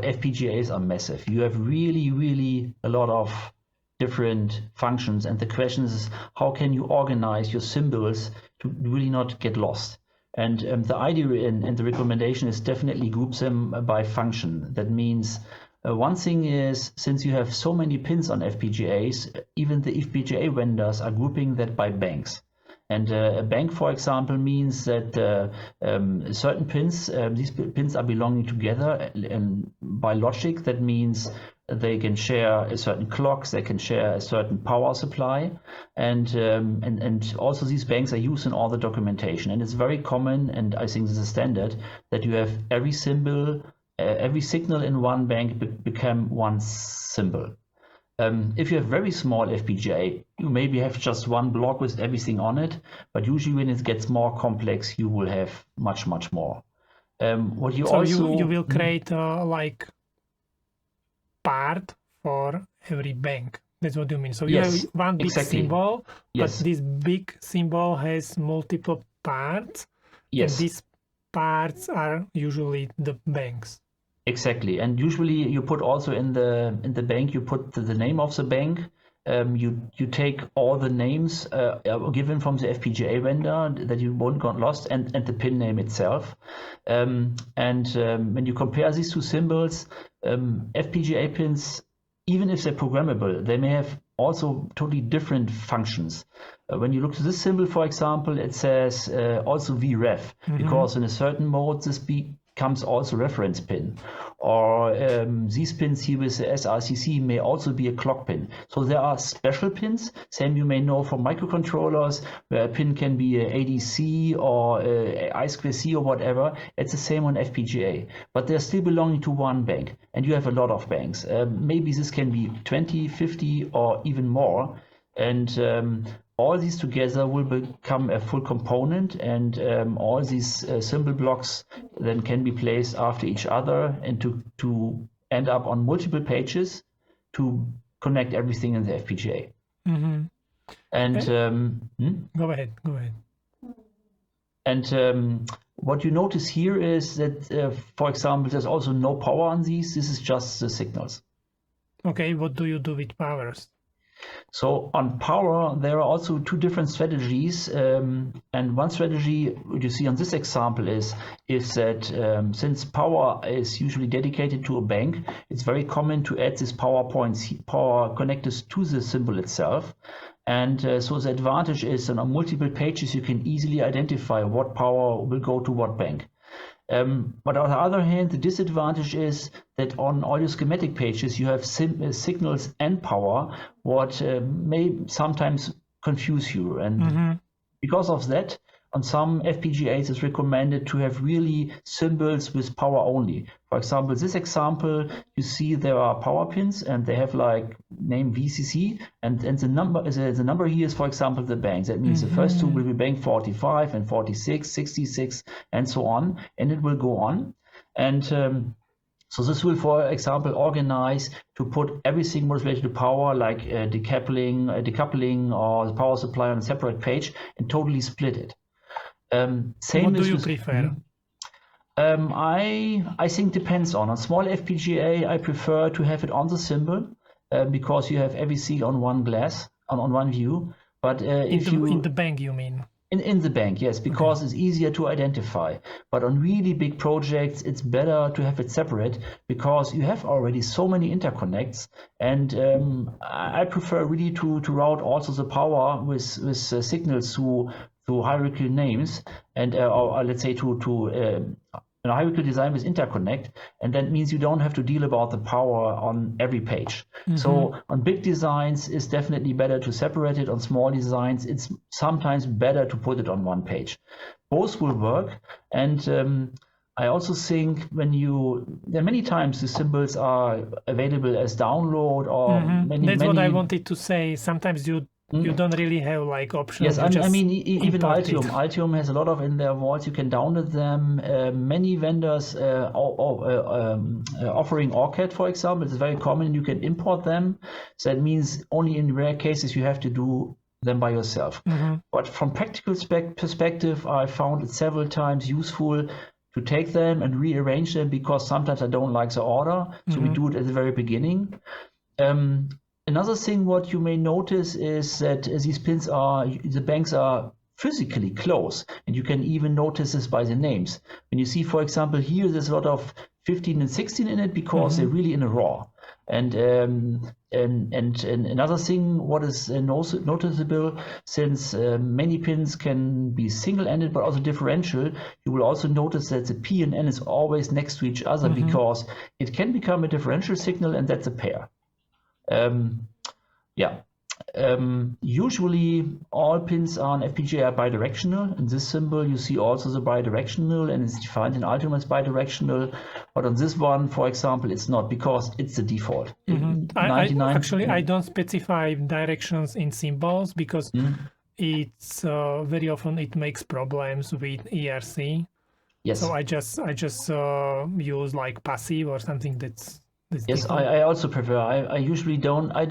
FPGAs are massive. You have really a lot of different functions, and the question is, how can you organize your symbols to really not get lost? And the idea and the recommendation is definitely group them by function. That means one thing is, since you have so many pins on FPGAs, even the FPGA vendors are grouping that by banks. And a bank, for example, means that certain pins, these pins are belonging together by logic. That means they can share a certain clocks, they can share a certain power supply, and also these banks are used in all the documentation. And it's very common, and I think this is standard, that you have every symbol, every signal in one bank become one symbol. If you have very small FPGA, you maybe have just one block with everything on it, but usually when it gets more complex, you will have much more. What you also you will create like part for every bank. That's what you mean. So you have one big symbol, but this big symbol has multiple parts. Yes. And these parts are usually the banks. Exactly, and usually you put also in the bank, you put the name of the bank. You take all the names given from the FPGA vendor that you won't get lost, and the pin name itself. When you compare these two symbols, FPGA pins, even if they're programmable, they may have also totally different functions. When you look to this symbol, for example, it says also VREF, because in a certain mode this becomes also reference pin. Or these pins here with the SRCC may also be a clock pin. So there are special pins, same you may know from microcontrollers, where a pin can be a ADC or I2C or whatever. It's the same on FPGA, but they're still belonging to one bank, and you have a lot of banks. Maybe this can be 20, 50 or even more, and all these together will become a full component, and all these symbol blocks then can be placed after each other and to end up on multiple pages to connect everything in the FPGA. And Go ahead. And what you notice here is that, for example, there's also no power on these. This is just the signals. Okay, what do you do with powers? So on power, there are also two different strategies, and one strategy you see on this example is that since power is usually dedicated to a bank, it's very common to add these power connectors to the symbol itself. And so the advantage is that on multiple pages you can easily identify what power will go to what bank. But on the other hand, the disadvantage is that on all your schematic pages you have signals and power, what may sometimes confuse you. And because of that, on some FPGAs it's recommended to have really symbols with power only. For example, this example, you see there are power pins and they have like name VCC, and the number here is, for example, the banks. That means the first two will be bank 45 and 46, 66 and so on, and it will go on. And so this will, for example, organize to put everything more related to power, like decoupling or the power supply on a separate page, and totally split it. What do you prefer? I think depends on small FPGA. I prefer to have it on the symbol because you have everything on one glass, on one view. But in the bank, you mean? In the bank, yes, because it's easier to identify. But on really big projects, it's better to have it separate because you have already so many interconnects. And I prefer really to route also the power with signals to hierarchical names, and or let's say to hierarchical design with interconnect, and that means you don't have to deal about the power on every page. So on big designs, it's definitely better to separate it. On small designs, it's sometimes better to put it on one page. Both will work, and I also think there are many times the symbols are available as download or That's what I wanted to say. Sometimes you don't really have like options. Yes, I mean even Altium has a lot of in their vaults. You can download them. Many vendors offering ORCAD, for example, it's very common. You can import them. So that means only in rare cases you have to do them by yourself. But from practical perspective, I found it several times useful to take them and rearrange them because sometimes I don't like the order. So we do it at the very beginning. Another thing what you may notice is that these pins the banks are physically close, and you can even notice this by the names. When you see, for example, here there's a lot of 15 and 16 in it because they're really in a raw. And another thing what is noticeable, since many pins can be single-ended but also differential, you will also notice that the P and N is always next to each other because it can become a differential signal, and that's a pair. Usually all pins on FPGA are bidirectional. In this symbol you see also the bidirectional, and it's defined in Altium as bidirectional, but on this one, for example, it's not because it's the default. I don't specify directions in symbols because it's very often it makes problems with ERC. Yes. So I just use like passive or something that's yes, I also prefer. I usually don't. I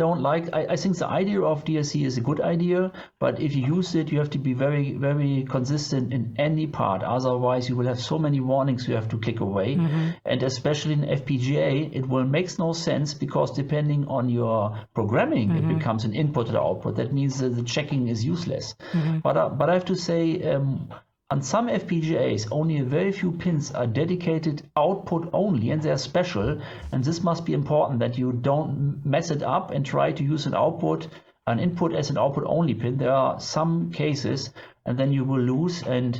think the idea of DRC is a good idea, but if you use it, you have to be very, very consistent in any part. Otherwise, you will have so many warnings you have to click away. And especially in FPGA, it will make no sense because depending on your programming, it becomes an input or output. That means that the checking is useless. But I have to say. On some FPGAs, only a very few pins are dedicated output only, and they are special. And this must be important that you don't mess it up and try to use an input as an output only pin. There are some cases, and then you will lose. And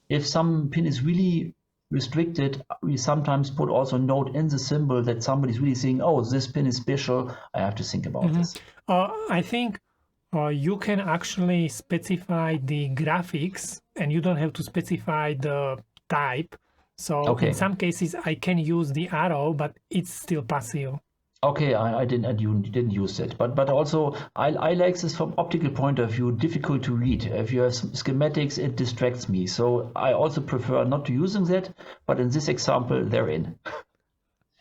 if some pin is really restricted, we sometimes put also a note in the symbol that somebody's really saying, "Oh, this pin is special. I have to think about this." I think. You can actually specify the graphics, and you don't have to specify the type. So in some cases, I can use the arrow, but it's still passive. Okay, I didn't use it, but also I like this from optical point of view. Difficult to read. If you have schematics, it distracts me. So I also prefer not to using that. But in this example, they're in.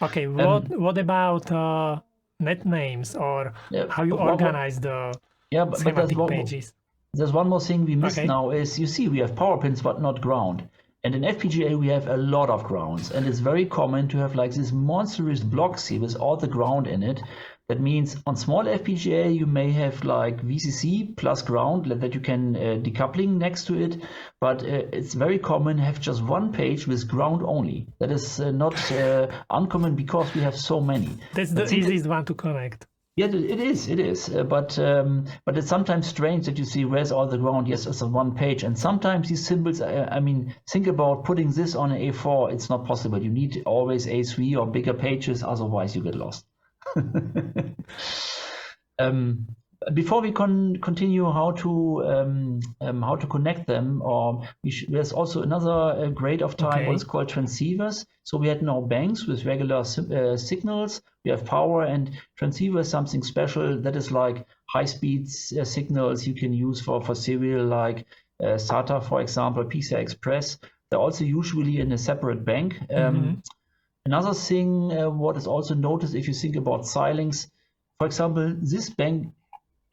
Okay, what about net names or how you organize the schematic pages? There's one more thing we missed now is, you see, we have power pins but not ground. And in FPGA we have a lot of grounds, and it's very common to have like this monstrous blocks here with all the ground in it. That means on small FPGA you may have like VCC plus ground that you can decoupling next to it, but it's very common to have just one page with ground only. That is not uncommon because we have so many. That's the easiest one to connect. Yeah, it is. But it's sometimes strange that you see where's all the ground. Yes, it's on one page, and sometimes these symbols. I mean, think about putting this on an A4. It's not possible. You need always A3 or bigger pages, otherwise you get lost. Before we continue how to connect them, there's also another grade of type, what is called transceivers. So we had now banks with regular signals. We have power, and transceiver is something special that is like high-speed signals you can use for serial, like SATA, for example, PCI Express. They're also usually in a separate bank. Another thing, what is also noticed if you think about Xilinx, for example, this bank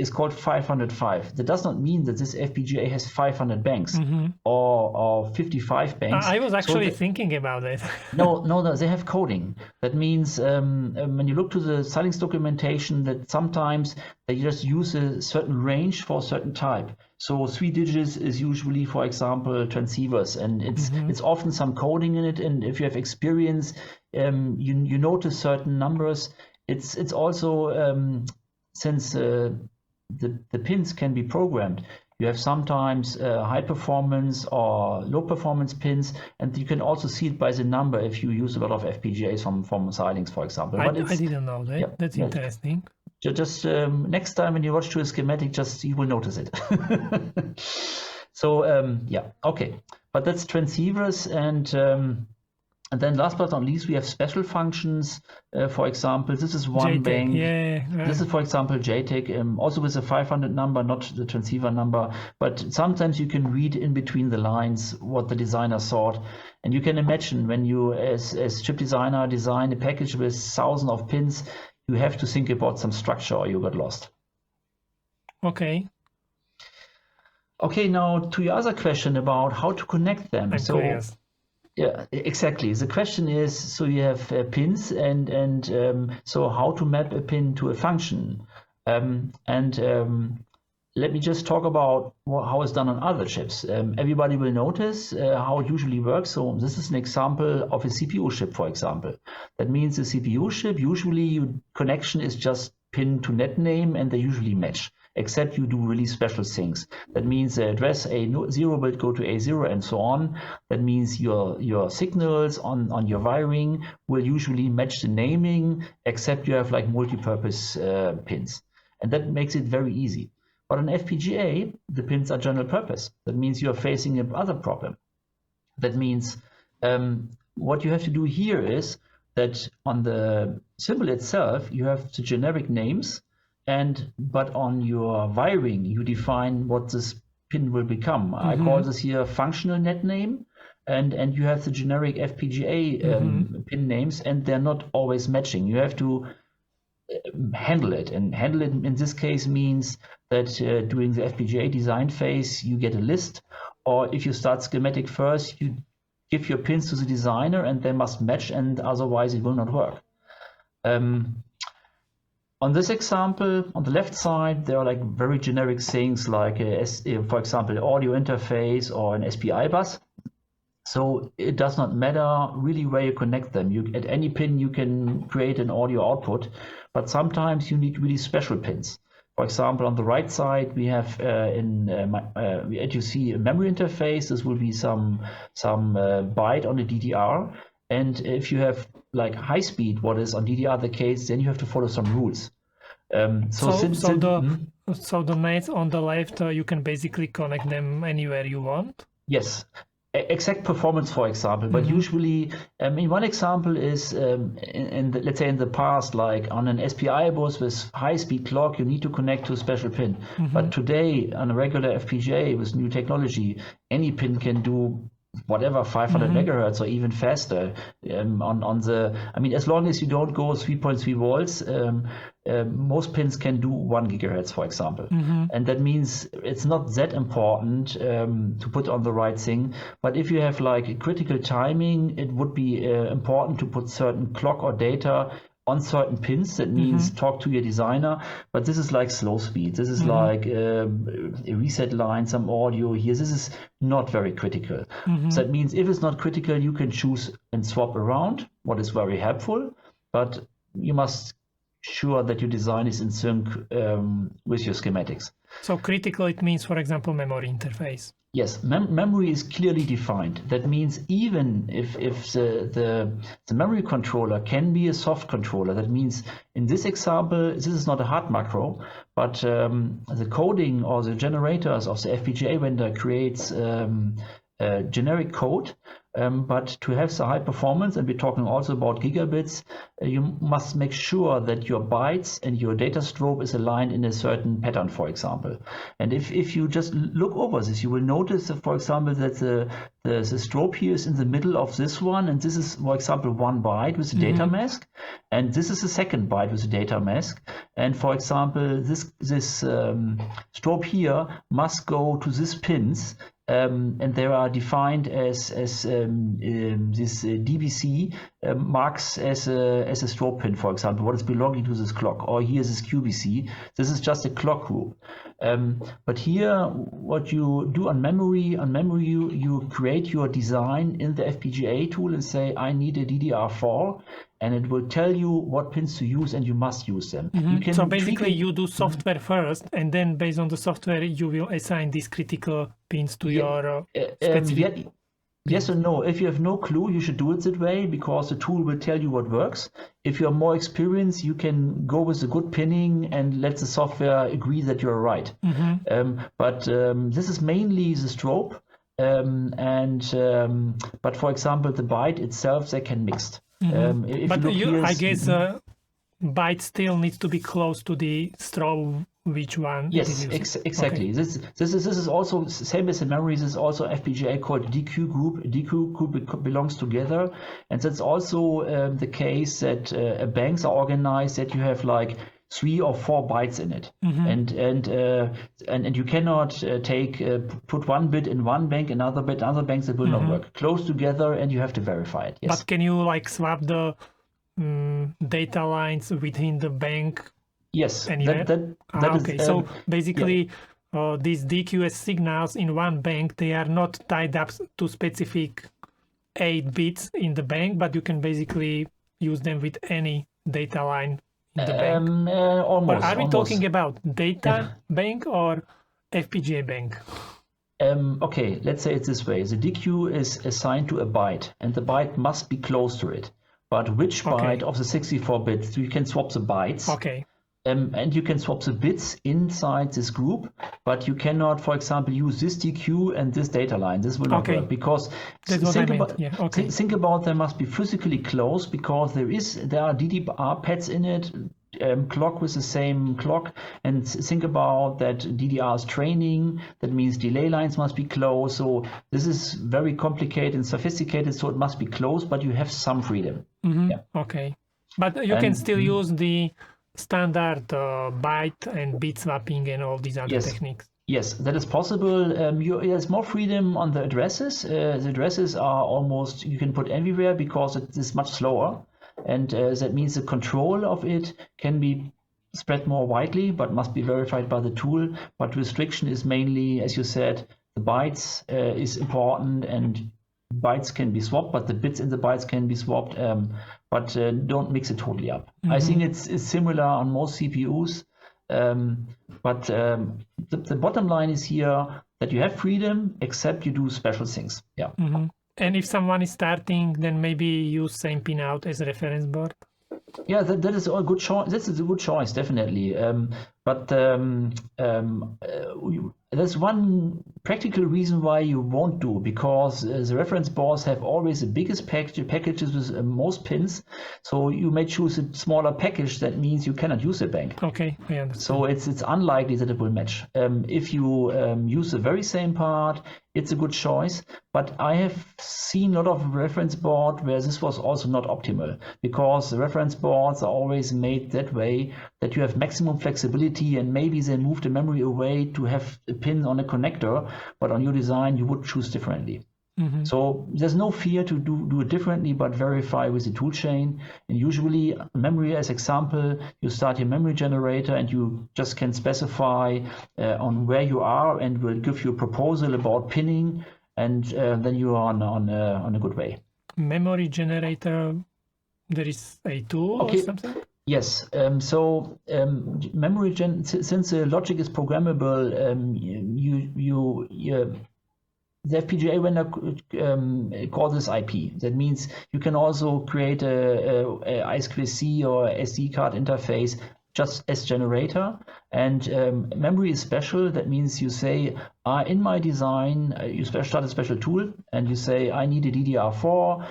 is called 505. That does not mean that this FPGA has 500 banks or 55 banks. I was actually thinking about it. No, they have coding. That means when you look to the Xilinx documentation, that sometimes they just use a certain range for a certain type. So 3 digits is usually, for example, transceivers, and it's often some coding in it. And if you have experience, you notice certain numbers. It's also since the pins can be programmed. You have sometimes high performance or low performance pins, and you can also see it by the number if you use a lot of FPGAs from Xilinx, for example. I didn't know that. Yeah, that's interesting. Just next time when you watch to a schematic, you will notice it. So okay. But that's transceivers, and then last but not least, we have special functions. For example, this is one bank. This is, for example, JTAG, also with a 500 number, not the transceiver number. But sometimes you can read in between the lines what the designer thought. And you can imagine when you, as chip designer, design a package with thousands of pins, you have to think about some structure or you got lost. Okay. Okay, now to your other question about how to connect them. I'm curious. Yeah, exactly. The question is, so you have pins, and so how to map a pin to a function, and let me just talk about how it's done on other chips. Everybody will notice how it usually works. So this is an example of a CPU chip, for example. That means a CPU chip, usually your connection is just pin to net name, and they usually match, except you do really special things. That means the address A0 bit go to A0 and so on. That means your signals on your wiring will usually match the naming, except you have like multi-purpose pins. And that makes it very easy. But on FPGA, the pins are general purpose. That means you're facing another problem. That means what you have to do here is that on the symbol itself, you have the generic names, but on your wiring, you define what this pin will become. I call this here functional net name, and you have the generic FPGA pin names, and they're not always matching. You have to handle it, and handle it in this case means that during the FPGA design phase you get a list, or if you start schematic first, you give your pins to the designer and they must match, and otherwise it will not work. On this example, on the left side, there are like very generic things like, for example, audio interface or an SPI bus. So it does not matter really where you connect them. At any pin you can create an audio output, but sometimes you need really special pins. For example, on the right side we have as you see a memory interface. This will be some byte on a DDR, and if you have like high speed, what is on DDR the case, then you have to follow some rules. So the nets on the left, you can basically connect them anywhere you want? Yes. Exact performance, for example, but usually, one example is let's say in the past, like on an SPI bus with high-speed clock, you need to connect to a special pin. But today, on a regular FPGA with new technology, any pin can do whatever 500 megahertz or even faster. As long as you don't go 3.3 volts, most pins can do 1 gigahertz, for example. And that means it's not that important to put on the right thing. But if you have like critical timing, it would be important to put certain clock or data on certain pins. That means talk to your designer, but this is like slow speed. This is like a reset line, some audio here. This is not very critical. So that means if it's not critical, you can choose and swap around, what is very helpful, but you must sure that your design is in sync with your schematics. So critical, it means, for example, memory interface. Yes, memory is clearly defined. That means even if the memory controller can be a soft controller, that means in this example, this is not a hard macro, but the coding or the generators of the FPGA vendor creates generic code, but to have the high performance, and we're talking also about gigabits, you must make sure that your bytes and your data strobe is aligned in a certain pattern, for example. And if you just look over this, you will notice, for example, that the strobe here is in the middle of this one, and this is, for example, 1 byte with a data mask, and this is the second byte with a data mask. And for example, this strobe here must go to these pins, and they are defined as this DBC marks as a strobe pin, for example, what is belonging to this clock, or here is this QBC. This is just a clock group. But here, what you do on memory, you create your design in the FPGA tool and say, I need a DDR4, and it will tell you what pins to use, and you must use them. So basically you do software first, and then based on the software you will assign these critical pins to your specific... Yes or no. If you have no clue, you should do it that way, because the tool will tell you what works. If you're more experienced, you can go with the good pinning and let the software agree that you're right. But this is mainly the strobe, but for example, the byte itself, they can mix. But I guess byte still needs to be close to the strobe. Which one? Yes, exactly. Okay. This is also same as in memory. This is also FPGA called DQ group. DQ group belongs together, and that's also the case that banks are organized. That you have like 3 or 4 bytes in it, and you cannot put one bit in one bank, another bit in other banks. It will not work. Close together, and you have to verify it. Yes. But can you like swap the data lines within the bank? Yes. Okay. So basically, these DQS signals in one bank, they are not tied up to specific 8 bits in the bank, but you can basically use them with any data line in the bank. Almost. But are we talking about data bank or FPGA bank? Okay, let's say it this way. The DQ is assigned to a byte, and the byte must be close to it. But which byte of the 64 bits? You can swap the bytes. Okay. And you can swap the bits inside this group, but you cannot, for example, use this DQ and this data line. This will not work because think about they must be physically close, because there are DDR pads in it, clock with the same clock, and think about that DDR is training. That means delay lines must be close. So this is very complicated and sophisticated. So it must be close, but you have some freedom. Okay, but you can still use the standard byte and bit swapping and all these other techniques. Yes, that is possible. There's more freedom on the addresses. The addresses are almost, you can put everywhere because it is much slower. And that means the control of it can be spread more widely, but must be verified by the tool. But restriction is mainly, as you said, the bytes is important, and bytes can be swapped, but the bits in the bytes can be swapped, but don't mix it totally up. I think it's similar on most CPUs, but the bottom line is here that you have freedom, except you do special things. Yeah. And if someone is starting, then maybe use same Fanout as a reference board. Yeah, that is a good choice. This is a good choice, definitely. But there's one practical reason why you won't do, because the reference boards have always the biggest packages with most pins. So you may choose a smaller package. That means you cannot use the bank. Okay, I understand. So it's unlikely that it will match. If you use the very same part, it's a good choice. But I have seen a lot of reference board where this was also not optimal, because the reference boards are always made that way that you have maximum flexibility, and maybe they move the memory away to have a pin on a connector, but on your design you would choose differently. So there's no fear to do it differently, but verify with the toolchain. And usually memory as example, you start your memory generator and you just can specify on where you are, and will give you a proposal about pinning, and then you are on a good way. Memory generator, there is a tool or something? Yes. Memory since the logic is programmable, the FPGA vendor calls this IP. That means you can also create a I2C or SD card interface just as generator. And memory is special. That means you say, in my design, you start a special tool, and you say, I need a DDR4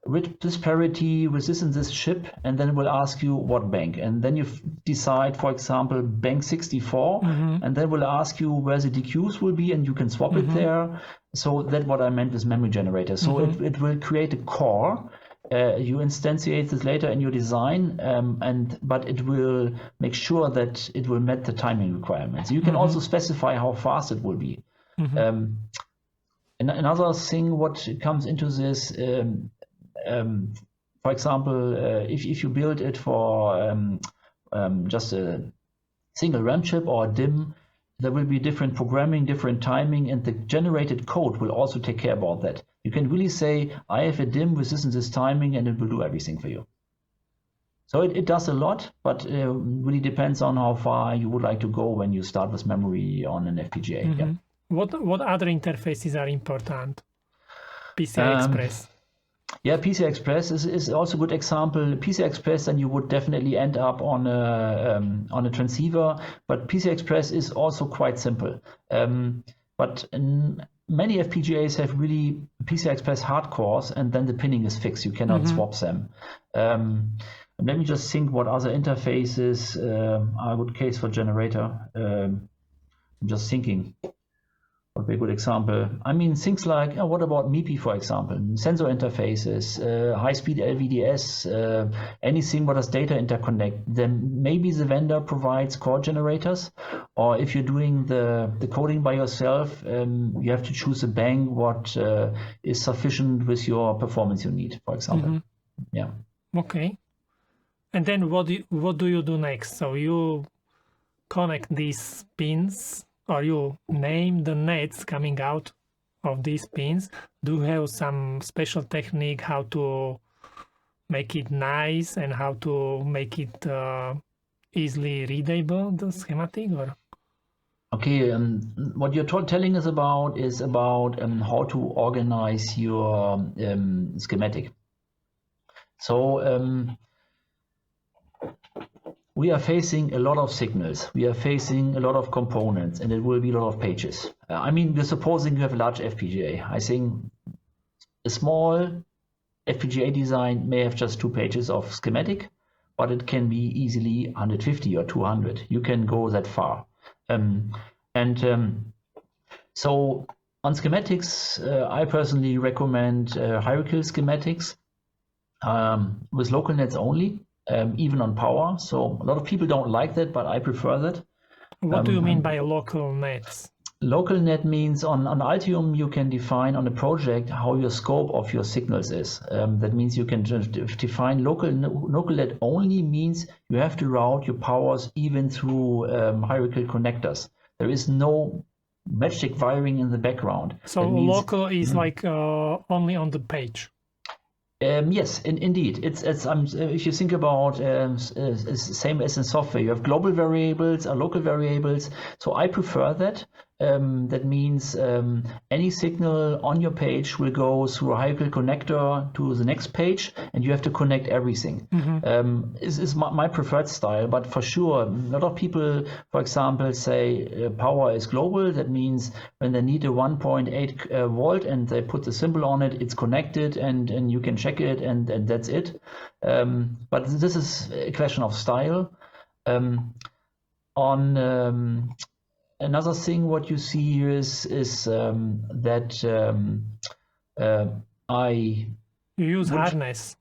with this parity with this and this chip, and then we'll ask you what bank, and then you decide, for example, bank 64, and then we'll ask you where the DQs will be, and you can swap it there. So that's what I meant with memory generator. So it will create a core. You instantiate this later in your design, but it will make sure that it will meet the timing requirements. You can also specify how fast it will be. Another thing what comes into this, for example, if you build it for just a single RAM chip or a DIMM, there will be different programming, different timing, and the generated code will also take care about that. You can really say, I have a DIMM with this and this timing, and it will do everything for you. So it does a lot, but really depends on how far you would like to go when you start with memory on an FPGA. Yeah. What other interfaces are important? PCI Express. Yeah, PCI Express is also a good example. PCI Express, then you would definitely end up on a transceiver, but PCI Express is also quite simple. But many FPGAs have really PCI Express hardcores, and then the pinning is fixed. You cannot swap them. Let me just think what other interfaces are a good case for generator. I'm just thinking would be a good example. I mean, things like, what about MIPI, for example, sensor interfaces, high-speed LVDS, anything what does data interconnect. Then maybe the vendor provides core generators, or if you're doing the coding by yourself, you have to choose a bank what is sufficient with your performance you need, for example. Yeah. Okay. And then what do you do next? So you connect these pins, or you name the nets coming out of these pins. Do you have some special technique how to make it nice and how to make it easily readable, the schematic? Or okay, what you're telling us about is about how to organize your schematic. So we are facing a lot of signals, we are facing a lot of components, and it will be a lot of pages. I mean, we're supposing you have a large FPGA. I think a small FPGA design may have just 2 pages of schematic, but it can be easily 150 or 200. You can go that far. So on schematics, I personally recommend hierarchical schematics with local nets only. Even on power. So a lot of people don't like that, but I prefer that. What do you mean by local nets? Local net means on Altium you can define on a project how your scope of your signals is. That means you can define local net only means you have to route your powers even through hierarchical connectors. There is no magic wiring in the background. So local is like only on the page. Yes, indeed. It's if you think about it's same as in software, you have global variables or local variables. So I prefer that. That means any signal on your page will go through a hierarchical connector to the next page, and you have to connect everything. Is my preferred style, but for sure, a lot of people, for example, say power is global. That means when they need a 1.8 volt and they put the symbol on it, it's connected, and you can check it, and that's it. But this is a question of style. Another thing what you see here is that you use harness.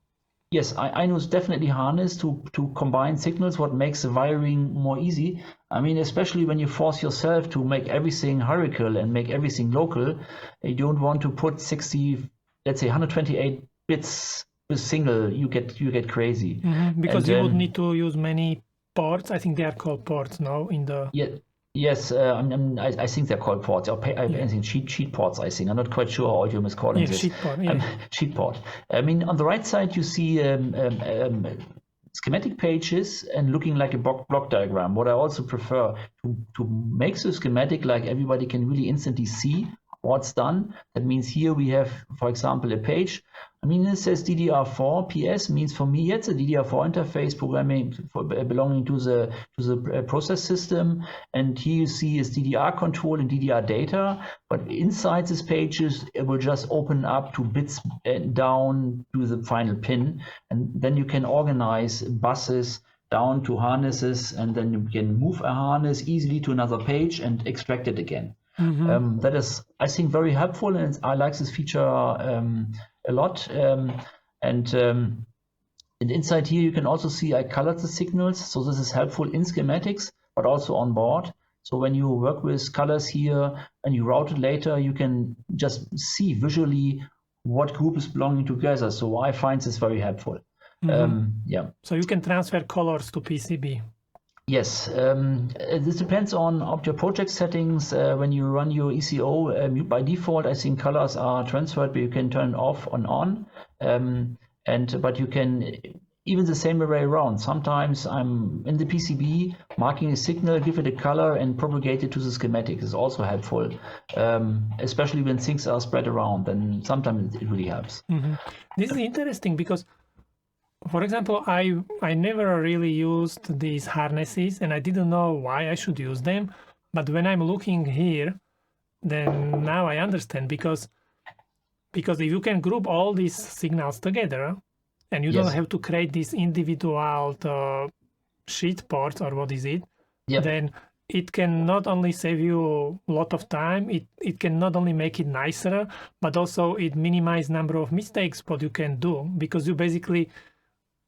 Yes, I use definitely harness to combine signals, what makes the wiring more easy. I mean, especially when you force yourself to make everything hierarchical and make everything local, you don't want to put 128 bits per single. You get crazy. Because you would need to use many ports. I think they are called ports now in the. Yeah. Yes, I think they're called ports, or I think sheet ports, I think. I'm not quite sure how Altium is calling this. Sheet port, sheet port. I mean, on the right side, you see schematic pages and looking like a block diagram. What I also prefer to make the schematic like everybody can really instantly see what's done. That means here we have, for example, a page. I mean, it says DDR4 PS means for me it's a DDR4 interface programming belonging to the process system, and here you see is DDR control and DDR data. But inside these pages, it will just open up to bits down to the final pin, and then you can organize buses down to harnesses, and then you can move a harness easily to another page and extract it again. That is, I think, very helpful, and I like this feature a lot. And inside here, you can also see I colored the signals, so this is helpful in schematics, but also on board. So when you work with colors here and you route it later, you can just see visually what group is belonging together. So I find this very helpful. Yeah. So you can transfer colors to PCB. Yes, this depends on your project settings. When you run your ECO, by default, I think colors are transferred, but you can turn off and on. But you can even the same way around. Sometimes I'm in the PCB marking a signal, give it a color, and propagate it to the schematic is also helpful, especially when things are spread around. Then sometimes it really helps. This is interesting because, for example, I never really used these harnesses, and I didn't know why I should use them. But when I'm looking here, then now I understand, because if you can group all these signals together, and you don't have to create these individual sheet ports, or what is it, then it can not only save you a lot of time, it can not only make it nicer, but also it minimize number of mistakes what you can do, because you basically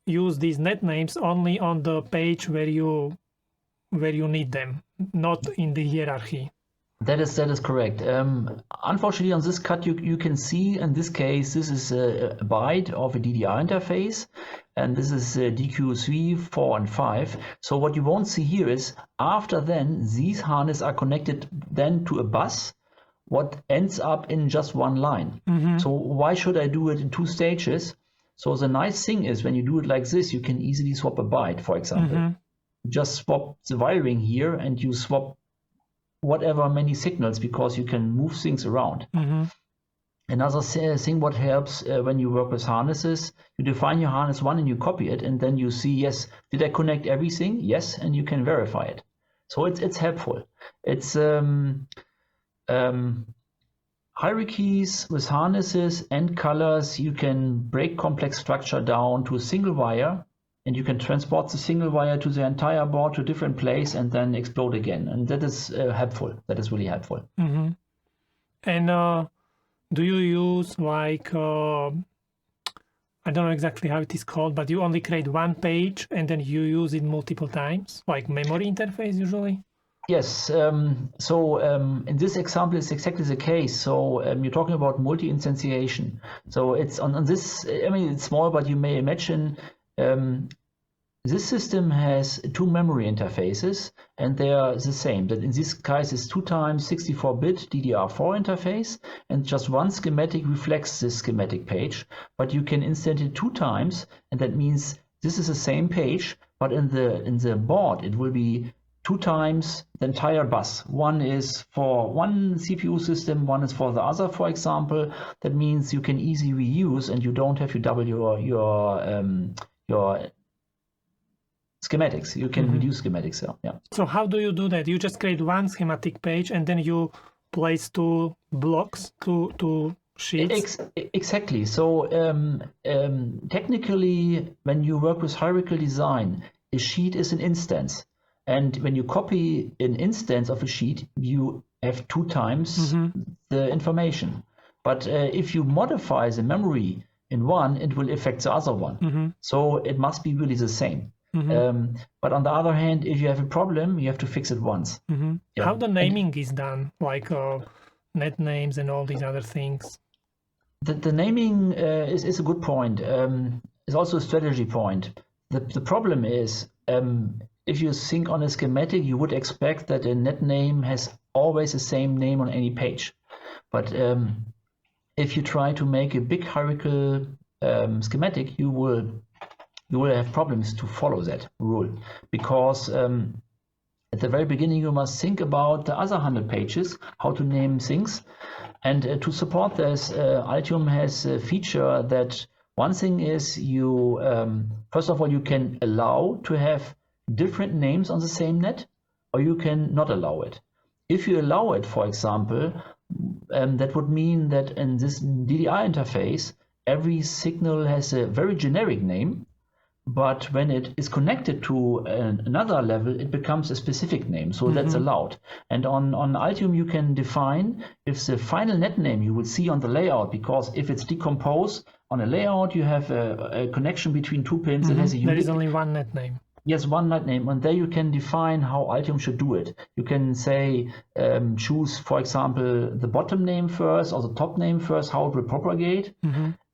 use these net names only on the page where you need them, not in the hierarchy. That is correct. Unfortunately, on this cut, you can see in this case, this is a byte of a DDR interface, and this is DQ3, 4, and 5. So what you won't see here is, after then, these harnesses are connected then to a bus, what ends up in just one line. So why should I do it in 2 stages? So the nice thing is, when you do it like this, you can easily swap a byte, for example. Just swap the wiring here, and you swap whatever many signals, because you can move things around. Another thing what helps when you work with harnesses, you define your harness 1 and you copy it, and then you see, yes, did I connect everything? Yes, and you can verify it. So it's helpful. It's hierarchies with harnesses and colors. You can break complex structure down to a single wire, and you can transport the single wire to the entire board to a different place and then explode again. And that is helpful. That is really helpful. And do you use like, I don't know exactly how it is called, but you only create one page and then you use it multiple times, like memory interface usually? Yes. In this example, it's exactly the case. So you're talking about multi-instantiation. So it's on this, I mean, it's small, but you may imagine this system has 2 memory interfaces, and they are the same. That in this case is 2 times 64-bit DDR4 interface, and just one schematic reflects this schematic page. But you can instant it 2 times, and that means this is the same page, but in the board it will be 2 times the entire bus. One is for one CPU system, one is for the other, for example. That means you can easily reuse, and you don't have to double your schematics. You can reduce schematics. Yeah. So how do you do that? You just create one schematic page and then you place 2 blocks, two sheets? Exactly. So technically, when you work with hierarchical design, a sheet is an instance. And when you copy an instance of a sheet, you have 2 times the information. But if you modify the memory in one, it will affect the other one. So it must be really the same. But on the other hand, if you have a problem, you have to fix it once. Yeah. How the naming is done, like net names and all these other things? The naming is a good point. It's also a strategy point. The problem is, if you think on a schematic, you would expect that a net name has always the same name on any page. But if you try to make a big hierarchical schematic, you will have problems to follow that rule, because at the very beginning you must think about the other 100 pages, how to name things. And to support this, Altium has a feature that one thing is you, first of all, you can allow to have different names on the same net, or you can not allow it. If you allow it, for example, that would mean that in this DDI interface, every signal has a very generic name, but when it is connected to another level, it becomes a specific name. So that's allowed. And on Altium, you can define if the final net name you will see on the layout, because if it's decomposed on a layout, you have a connection between 2 pins that has a unique... There is only one net name. Yes, one net name, and there you can define how Altium should do it. You can say, choose, for example, the bottom name first or the top name first, how it will propagate.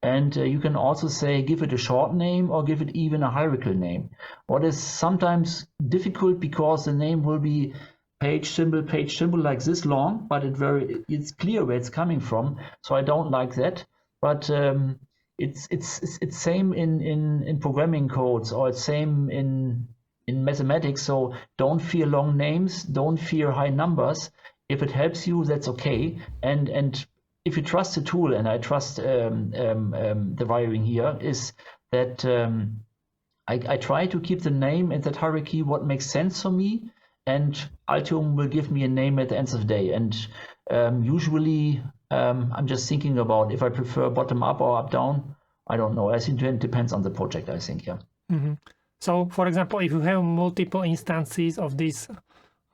And you can also say, give it a short name or give it even a hierarchical name. What is sometimes difficult, because the name will be page symbol like this long, but it's clear where it's coming from. So I don't like that. But it's same in programming codes, or it's same in mathematics. So don't fear long names, don't fear high numbers. If it helps you, that's okay. And if you trust the tool, and I trust the wiring here, is that I try to keep the name in that hierarchy what makes sense for me, and Altium will give me a name at the end of the day. And usually I'm just thinking about if I prefer bottom up or up down. I don't know. I think it depends on the project, I think, yeah. So, for example, if you have multiple instances of this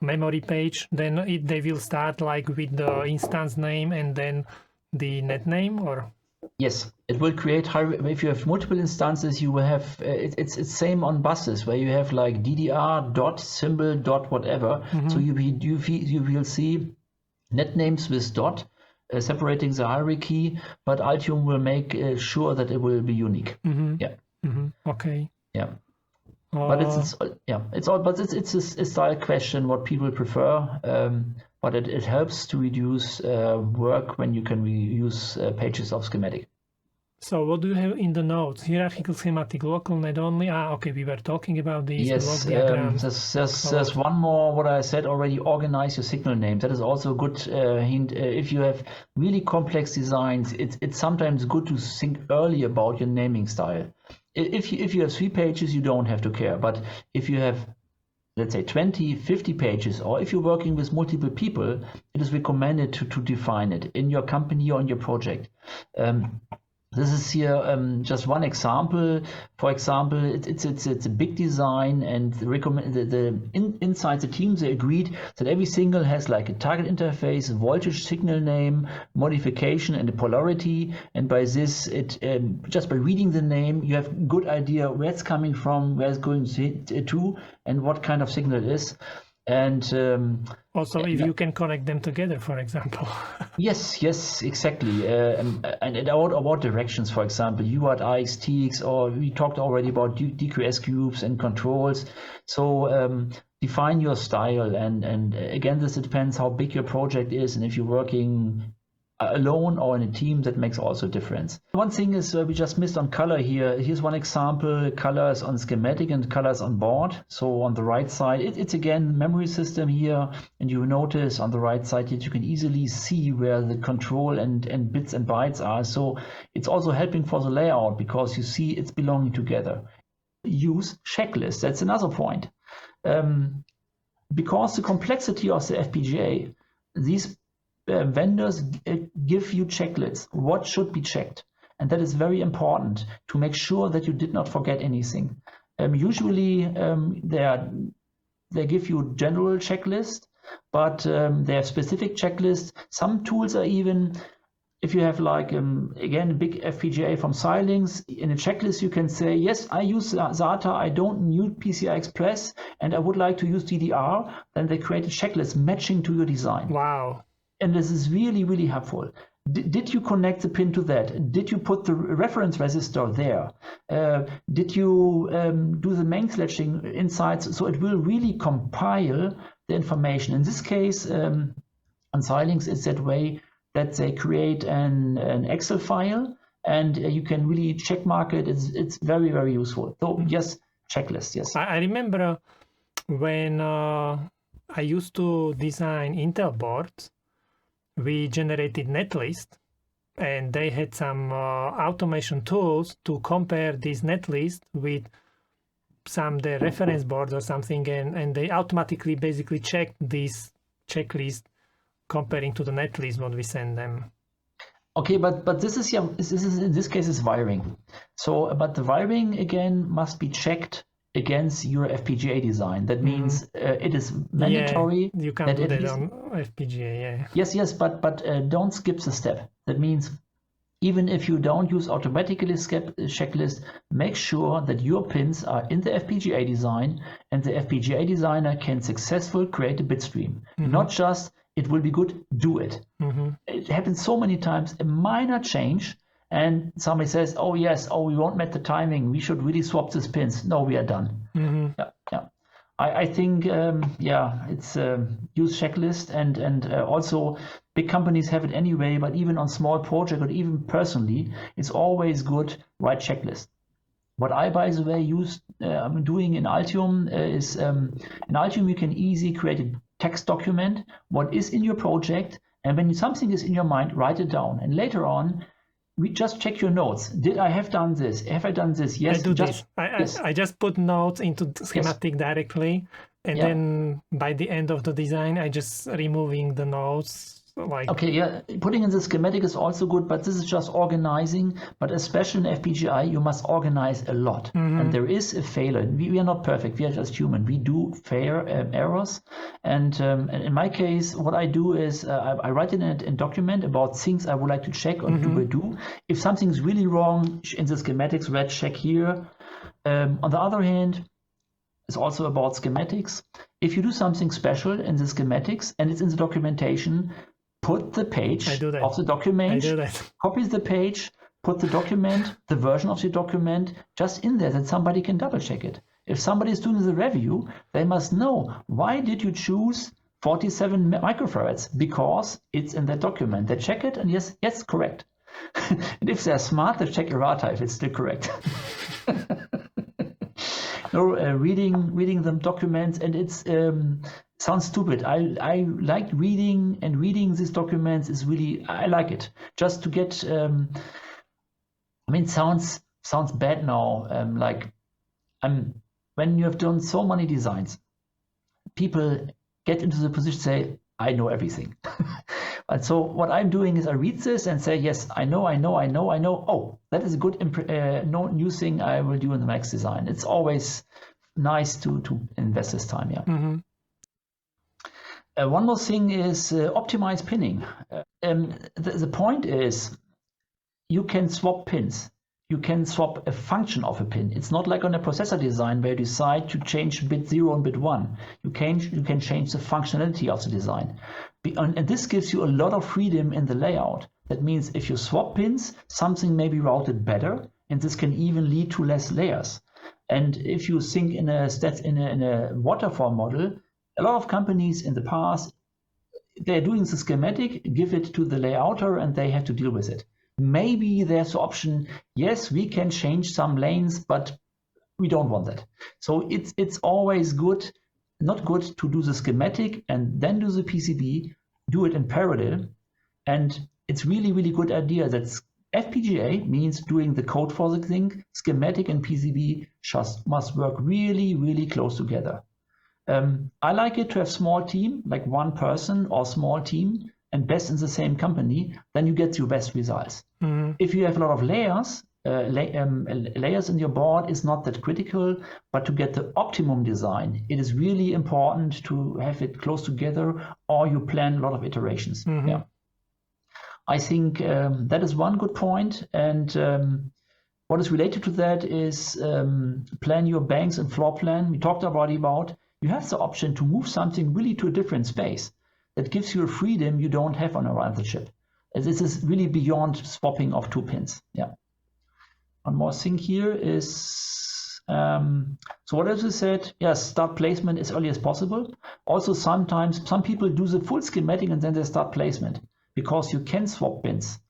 memory page, then they will start like with the instance name and then the net name, or? Yes, it will create if you have multiple instances, you will have it's same on buses where you have like DDR dot symbol dot whatever. So you will see net names with dot separating the hierarchy, but Altium will make sure that it will be unique. Yeah. Okay. Yeah. But it's a style question what people prefer. But it helps to reduce work when you can reuse pages of schematic. So what do you have in the notes? Hierarchical, schematic, local, net only. Okay, we were talking about these block diagrams. There's one more, what I said already, organize your signal names. That is also a good hint. If you have really complex designs, it's sometimes good to think early about your naming style. If you have 3 pages, you don't have to care. But if you have, let's say 20, 50 pages, or if you're working with multiple people, it is recommended to define it in your company or in your project. This is here just one example. For example, it's a big design, and inside the team they agreed that every single has like a target interface, voltage signal name, modification, and a polarity. And by this, just by reading the name, you have a good idea where it's coming from, where it's going to, and what kind of signal it is. And also if you can connect them together, for example. yes, exactly. And about directions, for example, UART, IX, TX, or we talked already about DQS groups and controls. So define your style, and again, this depends how big your project is, and if you're working alone or in a team, that makes also a difference. One thing is we just missed on color here. Here's one example: colors on schematic and colors on board. So on the right side, it's again memory system here, and you notice on the right side that you can easily see where the control and bits and bytes are. So it's also helping for the layout because you see it's belonging together. Use checklists. That's another point. Because the complexity of the FPGA, these vendors give you checklists, what should be checked, and that is very important to make sure that you did not forget anything. Usually they give you general checklist, but they have specific checklists. Some tools are even, if you have like again a big FPGA from Xilinx, in a checklist you can say, yes, I use SATA, I don't need PCI Express, and I would like to use DDR. Then they create a checklist matching to your design. Wow. And this is really, really helpful. Did you connect the pin to that? Did you put the reference resistor there? Did you do the main sledging inside? So it will really compile the information. In this case, on Xilinx, it's that way that they create an Excel file, and you can really check mark it. It's very, very useful. So yes, checklist, yes. I remember when I used to design Intel boards, we generated netlist, and they had some automation tools to compare this netlist with their reference board or something, and they automatically basically checked this checklist comparing to the netlist what we send them. Okay, but this is in this case is wiring. So, but the wiring again must be checked against your FPGA design. That means it is mandatory. Yeah, you can't do that on FPGA. Yeah. Yes, but don't skip the step. That means even if you don't use automatically skip checklist, make sure that your pins are in the FPGA design, and the FPGA designer can successfully create a bit stream. Not just it will be good, do it. It happens so many times. A minor change, and somebody says, oh yes, we won't met the timing, we should really swap these pins. No, we are done. Yeah. I think it's use checklist, and also big companies have it anyway, but even on small project or even personally, it's always good write checklist. What I, by the way, I'm doing in Altium is in Altium you can easily create a text document, what is in your project, and when something is in your mind, write it down, and later on we just check your notes. Did I have done this? Have I done this? Yes. I do this. I just put notes into schematic directly, and then by the end of the design, I just removing the notes Okay, yeah, putting in the schematic is also good, but this is just organizing. But especially in FPGA, you must organize a lot. And there is a failure. We are not perfect. We are just human. We do errors. And in my case, what I do is I write in a document about things I would like to check or do. If something's really wrong in the schematics, red check here. On the other hand, it's also about schematics. If you do something special in the schematics and it's in the documentation, put the page of the document, copy the page, put the document, the version of the document just in there that somebody can double check it. If somebody is doing the review, they must know, why did you choose 47 microfarads? Because it's in that document. They check it and yes, correct. And if they're smart, they check errata if it's still correct. Reading the documents, and it's sounds stupid. I like reading, and reading these documents is really, I like it. Just to get, sounds bad now. When you have done so many designs, people get into the position to say, I know everything. And so what I'm doing is I read this and say, yes, I know. Oh, that is a good new thing I will do in the next design. It's always nice to invest this time, yeah. One more thing is optimize pinning. The point is you can swap pins. You can swap a function of a pin. It's not like on a processor design where you decide to change bit 0 and bit 1. You can change the functionality of the design. And this gives you a lot of freedom in the layout. That means if you swap pins, something may be routed better, and this can even lead to less layers. And if you think in a waterfall model, a lot of companies in the past, they're doing the schematic, give it to the layouter, and they have to deal with it. Maybe there's the option, yes, we can change some lanes, but we don't want that. So it's always not good to do the schematic and then do the PCB, do it in parallel. And it's really, really good idea that FPGA means doing the code for the thing, schematic and PCB just must work really, really close together. I like it to have small team, like one person or small team, and best in the same company, then you get your best results. If you have a lot of layers, layers in your board is not that critical, but to get the optimum design, it is really important to have it close together, or you plan a lot of iterations. Yeah, I think that is one good point. And what is related to that is plan your banks and floor plan. We talked already about. You have the option to move something really to a different space. That gives you a freedom you don't have on around the chip. This is really beyond swapping of 2 pins. Yeah. One more thing here is, so what else is said? Yes, start placement as early as possible. Also, sometimes some people do the full schematic and then they start placement because you can swap pins,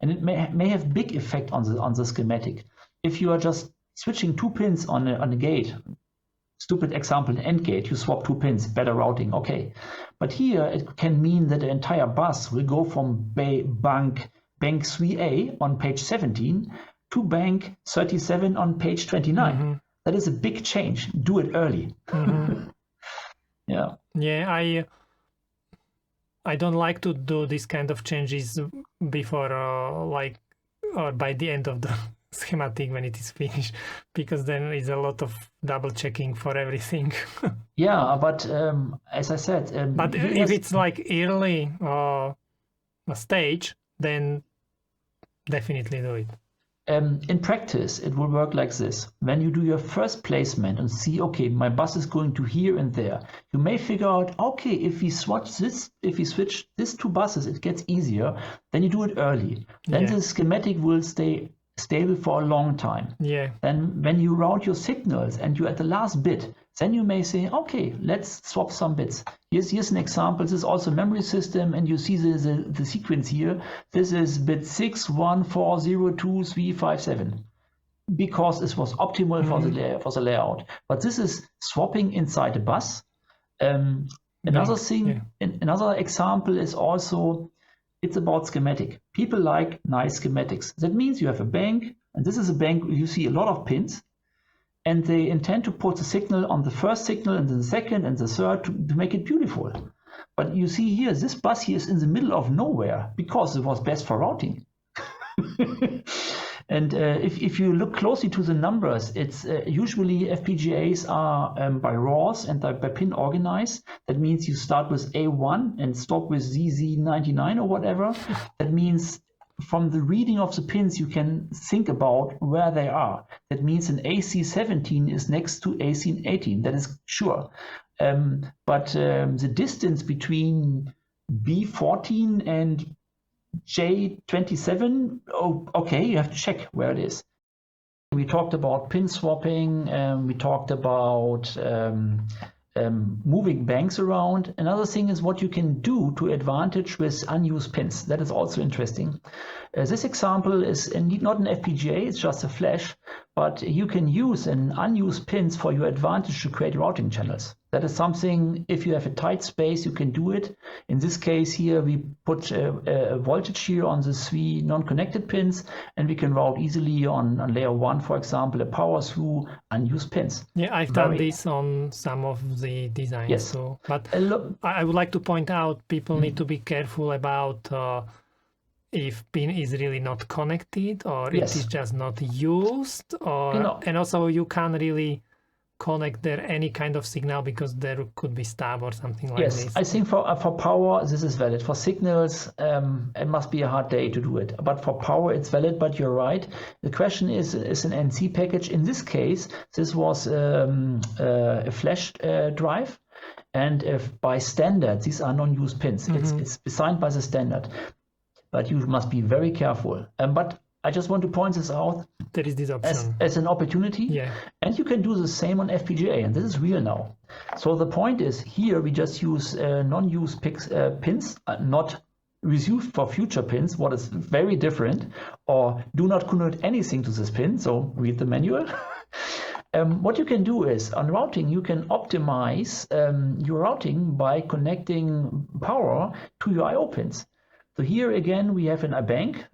and it may have big effect on the schematic. If you are just switching 2 pins on a gate. Stupid example, an AND gate, you swap 2 pins, better routing, okay. But here it can mean that the entire bus will go from bank 3A on page 17 to bank 37 on page 29. That is a big change. Do it early. Yeah. Yeah, I don't like to do this kind of changes before or by the end of the schematic when it is finished, because then it's a lot of double checking for everything. Yeah, but as I said, but if it's like early stage, then definitely do it. In practice, it will work like this. When you do your first placement and see, okay, my bus is going to here and there, you may figure out, okay, if we switch these 2 buses, it gets easier. Then you do it early. Then the schematic will stay stable for a long time. Yeah. Then when you route your signals and you're at the last bit, then you may say, okay, let's swap some bits. Here's an example. This is also a memory system, and you see the sequence here. This is bit 614025357 because it was optimal for the layout. But this is swapping inside the bus. Another example is also, it's about schematic. People like nice schematics. That means you have a bank, and this is a bank where you see a lot of pins, and they intend to put the signal on the first signal and then the second and the third to make it beautiful. But you see here, this bus here is in the middle of nowhere because it was best for routing. And if you look closely to the numbers, it's usually FPGAs are by RORs and by pin organized. That means you start with A1 and stop with ZZ99 or whatever. That means from the reading of the pins, you can think about where they are. That means an AC17 is next to AC18. That is sure. But the distance between B14 and J27, oh, okay, you have to check where it is. We talked about pin swapping, we talked about moving banks around. Another thing is what you can do to advantage with unused pins. That is also interesting. This example is indeed not an FPGA, it's just a flash, but you can use an unused pins for your advantage to create routing channels. That is something, if you have a tight space, you can do it. In this case here, we put a voltage here on the 3 non-connected pins, and we can route easily on layer 1, for example, a power through unused pins. Yeah, I've done this on some of the designs. Yes. So, but I would like to point out people need to be careful about if pin is really not connected or it is just not used, or and also you can't really connect there any kind of signal because there could be stub or something like this. Yes, I think for power this is valid. For signals, it must be a hard day to do it. But for power, it's valid. But you're right. The question is an NC package. In this case, this was a flash drive, and if by standard these are non-used pins. It's designed by the standard, but you must be very careful. But I just want to point this out. There is this option as an opportunity, and you can do the same on FPGA, and this is real now. So the point is here we just use non-used pins, not reserved for future pins, what is very different, or do not connect anything to this pin. So read the manual. What you can do is on routing, you can optimize your routing by connecting power to your I/O pins. So here again we have an bank.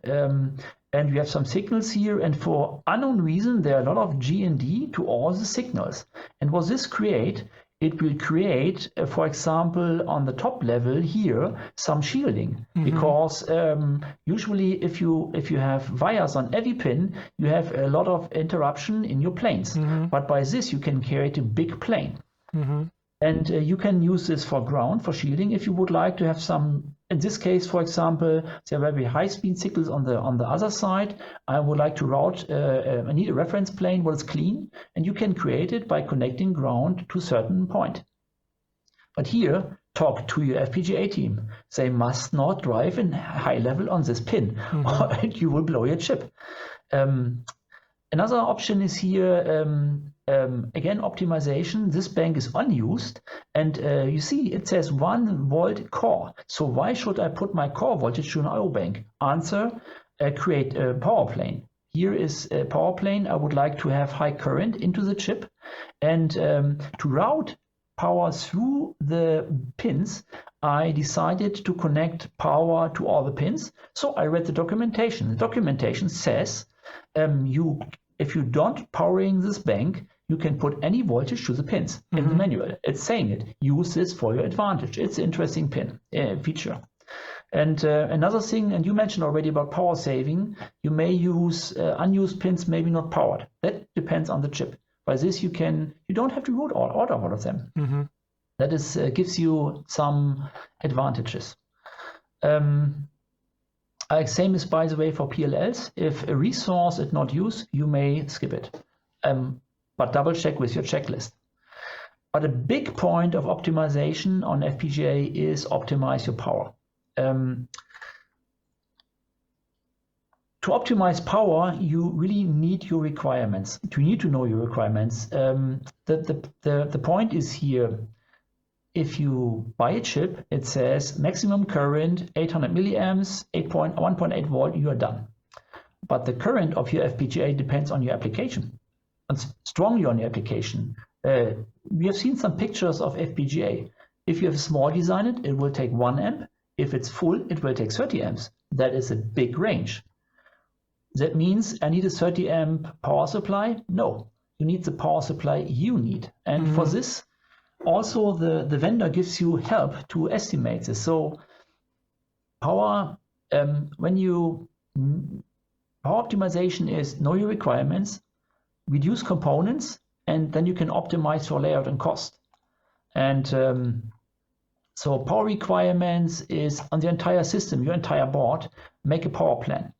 And we have some signals here, and for unknown reason, there are a lot of GND to all the signals. And what this create, it will create, for example, on the top level here, some shielding. Because usually if you have wires on every pin, you have a lot of interruption in your planes. But by this, you can create a big plane. And you can use this for ground, for shielding, if you would like to have some. In this case, for example, there are very high-speed signals on the other side. I would like to route. I need a reference plane what is clean, and you can create it by connecting ground to a certain point. But here, talk to your FPGA team. They must not drive in high level on this pin, or you will blow your chip. Another option is here. Again, optimization. This bank is unused, and you see it says 1 volt core. So why should I put my core voltage to an I/O bank? Answer: create a power plane. Here is a power plane. I would like to have high current into the chip, and to route power through the pins, I decided to connect power to all the pins. So I read the documentation. The documentation says if you don't powering this bank, you can put any voltage to the pins in the manual. It's saying it. Use this for your advantage. It's an interesting feature. And another thing, and you mentioned already about power saving, you may use unused pins, maybe not powered. That depends on the chip. By this, you don't have to order all of them. That is gives you some advantages. Same is, by the way, for PLLs. If a resource is not used, you may skip it. But double check with your checklist. But a big point of optimization on FPGA is optimize your power. To optimize power, you really need your requirements. You need to know your requirements. The point is here, if you buy a chip, it says maximum current 800 milliamps, 1.8 volt, you are done. But the current of your FPGA depends on your application, and strongly on your application. We have seen some pictures of FPGA. If you have a small design, it will take 1 amp. If it's full, it will take 30 amps. That is a big range. That means I need a 30 amp power supply? No, you need the power supply you need. And for this, Also, the vendor gives you help to estimate this. So power, power optimization is know your requirements, reduce components, and then you can optimize your layout and cost. And so power requirements is on the entire system, your entire board, make a power plan.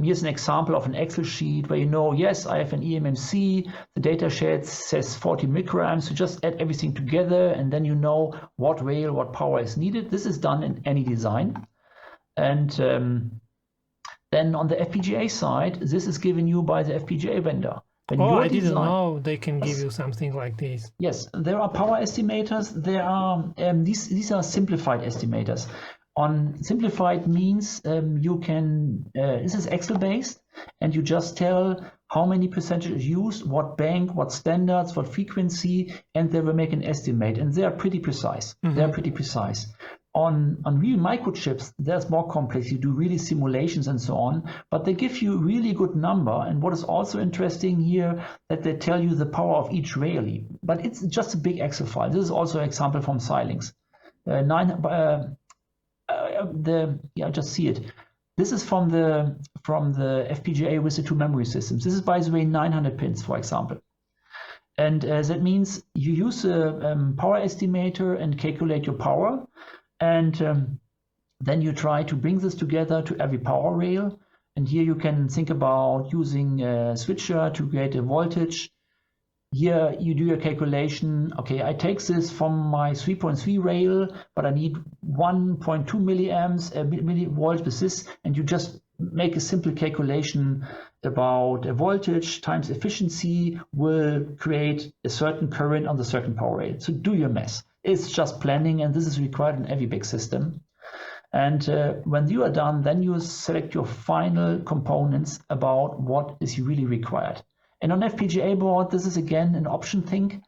Here's an example of an Excel sheet where you know, yes, I have an eMMC, the data sheet says 40 microamps, so just add everything together and then you know what rail, what power is needed. This is done in any design. And then on the FPGA side, this is given you by the FPGA vendor. I didn't know they can give you something like this. Yes, there are power estimators. There are these are simplified estimators. On simplified means you can this is Excel based, and you just tell how many percentage is used, what bank, what standards, what frequency, and they will make an estimate. And they are pretty precise. They are pretty precise. On real microchips, there's more complex. You do really simulations and so on, but they give you really good number. And what is also interesting here, that they tell you the power of each rail. But it's just a big Excel file. This is also an example from Xilinx. I just see it. This is from the FPGA with the two memory systems. This is, by the way, 900 pins, for example. And that means you use a power estimator and calculate your power. And then you try to bring this together to every power rail. And here you can think about using a switcher to create a voltage. Here you do your calculation. Okay, I take this from my 3.3 rail, but I need 1.2 millivolts with this. And you just make a simple calculation about a voltage times efficiency will create a certain current on the certain power rail. So do your math. It's just planning, and this is required in every big system. And when you are done, then you select your final components about what is really required. And on FPGA board, this is again an option thing.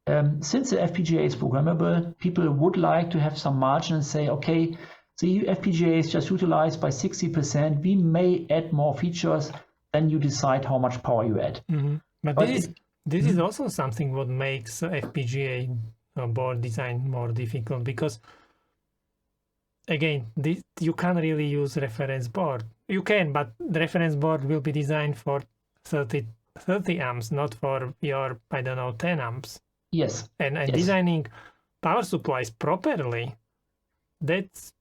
Since the FPGA is programmable, people would like to have some margin and say, okay, the FPGA is just utilized by 60%. We may add more features. Then you decide how much power you add. But this is also something what makes FPGA board design more difficult, because again, you can't really use reference board. You can, but the reference board will be designed for 30 amps, not for your, I don't know, 10 amps. Yes. And designing power supplies properly, that's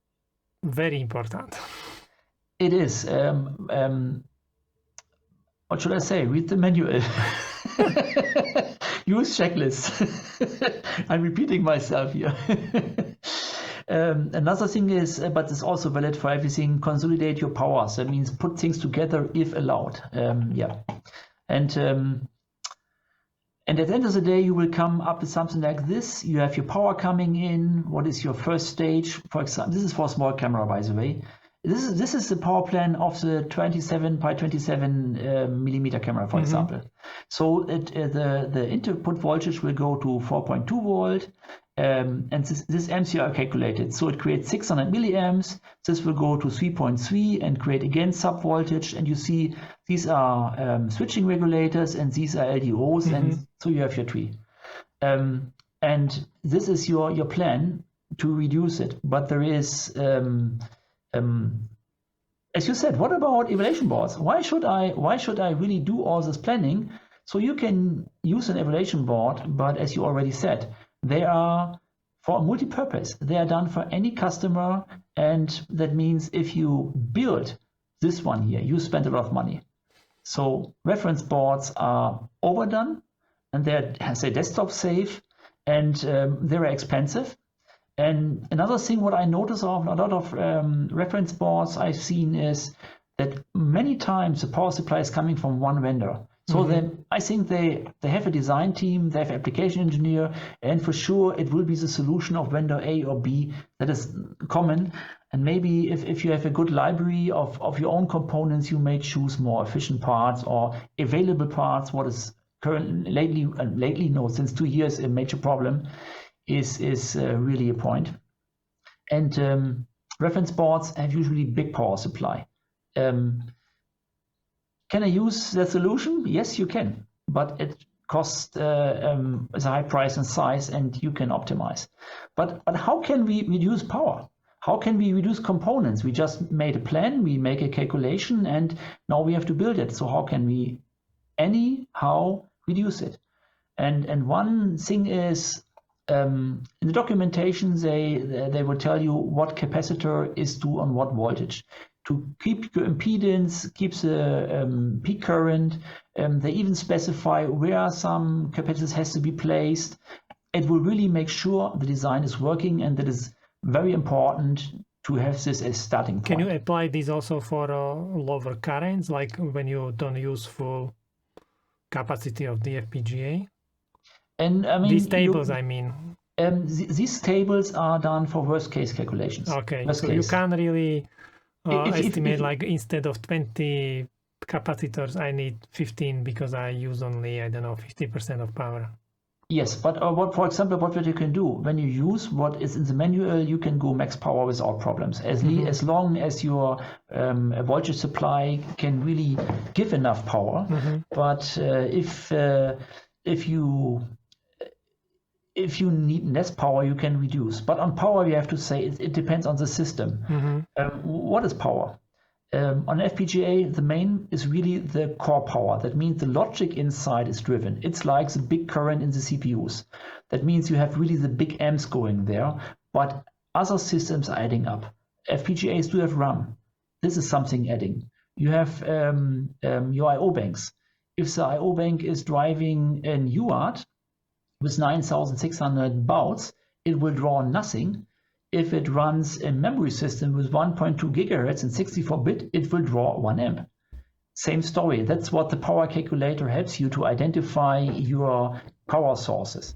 very important. It is. What should I say? Read the manual. Use checklists. I'm repeating myself here. Another thing is, but it's also valid for everything, consolidate your powers. That means put things together if allowed. And at the end of the day, you will come up with something like this. You have your power coming in. What is your first stage? For example, this is for a small camera, by the way. This is the power plan of the 27 by 27 millimeter camera, for example. So the input voltage will go to 4.2 volt, and this amps are calculated. So it creates 600 milliamps. This will go to 3.3 and create again sub voltage. And you see these are switching regulators and these are LDOs, and so you have your tree. And this is your plan to reduce it. But there is as you said, what about evaluation boards? Why should I really do all this planning? So you can use an evaluation board, but as you already said, they are for multi-purpose. They are done for any customer, and that means if you build this one here, you spend a lot of money. So reference boards are overdone, and they're, say, desktop safe, and they're expensive. And another thing what I notice of a lot of reference boards I've seen is that many times the power supply is coming from one vendor. So then I think they have a design team, they have an application engineer, and for sure it will be the solution of vendor A or B that is common. And maybe if you have a good library of your own components, you may choose more efficient parts or available parts. What is lately, no, since 2 years, a major problem is really a point. And reference boards have usually big power supply. Can I use the solution? Yes, you can, but cost is a high price and size, and you can optimize. But how can we reduce power? How can we reduce components? We just made a plan, we make a calculation, and now we have to build it. So how can we anyhow reduce it? And one thing is, in the documentation, they will tell you what capacitor is due on what voltage. To keep your impedance, keeps the peak current. They even specify where some capacitors has to be placed. It will really make sure the design is working, and that is very important to have this as starting point. Can you apply this also for lower currents, like when you don't use full capacity of the FPGA? And I mean, these tables, these tables are done for worst case calculations. Okay, so you can't really estimate like instead of 20 capacitors, I need 15 because I use only, I don't know, 50% of power. Yes, but for example, what you can do when you use what is in the manual, you can go max power without problems, as long as your voltage supply can really give enough power. But if you need less power, you can reduce. But on power, you have to say it depends on the system. What is power? On FPGA, the main is really the core power. That means the logic inside is driven. It's like the big current in the CPUs. That means you have really the big amps going there, but other systems are adding up. FPGAs do have RAM. This is something adding. You have your I/O banks. If the I/O bank is driving an UART with 9,600 bouts, it will draw nothing. If it runs a memory system with 1.2 gigahertz and 64-bit, it will draw 1 amp. Same story. That's what the power calculator helps you to identify your power sources.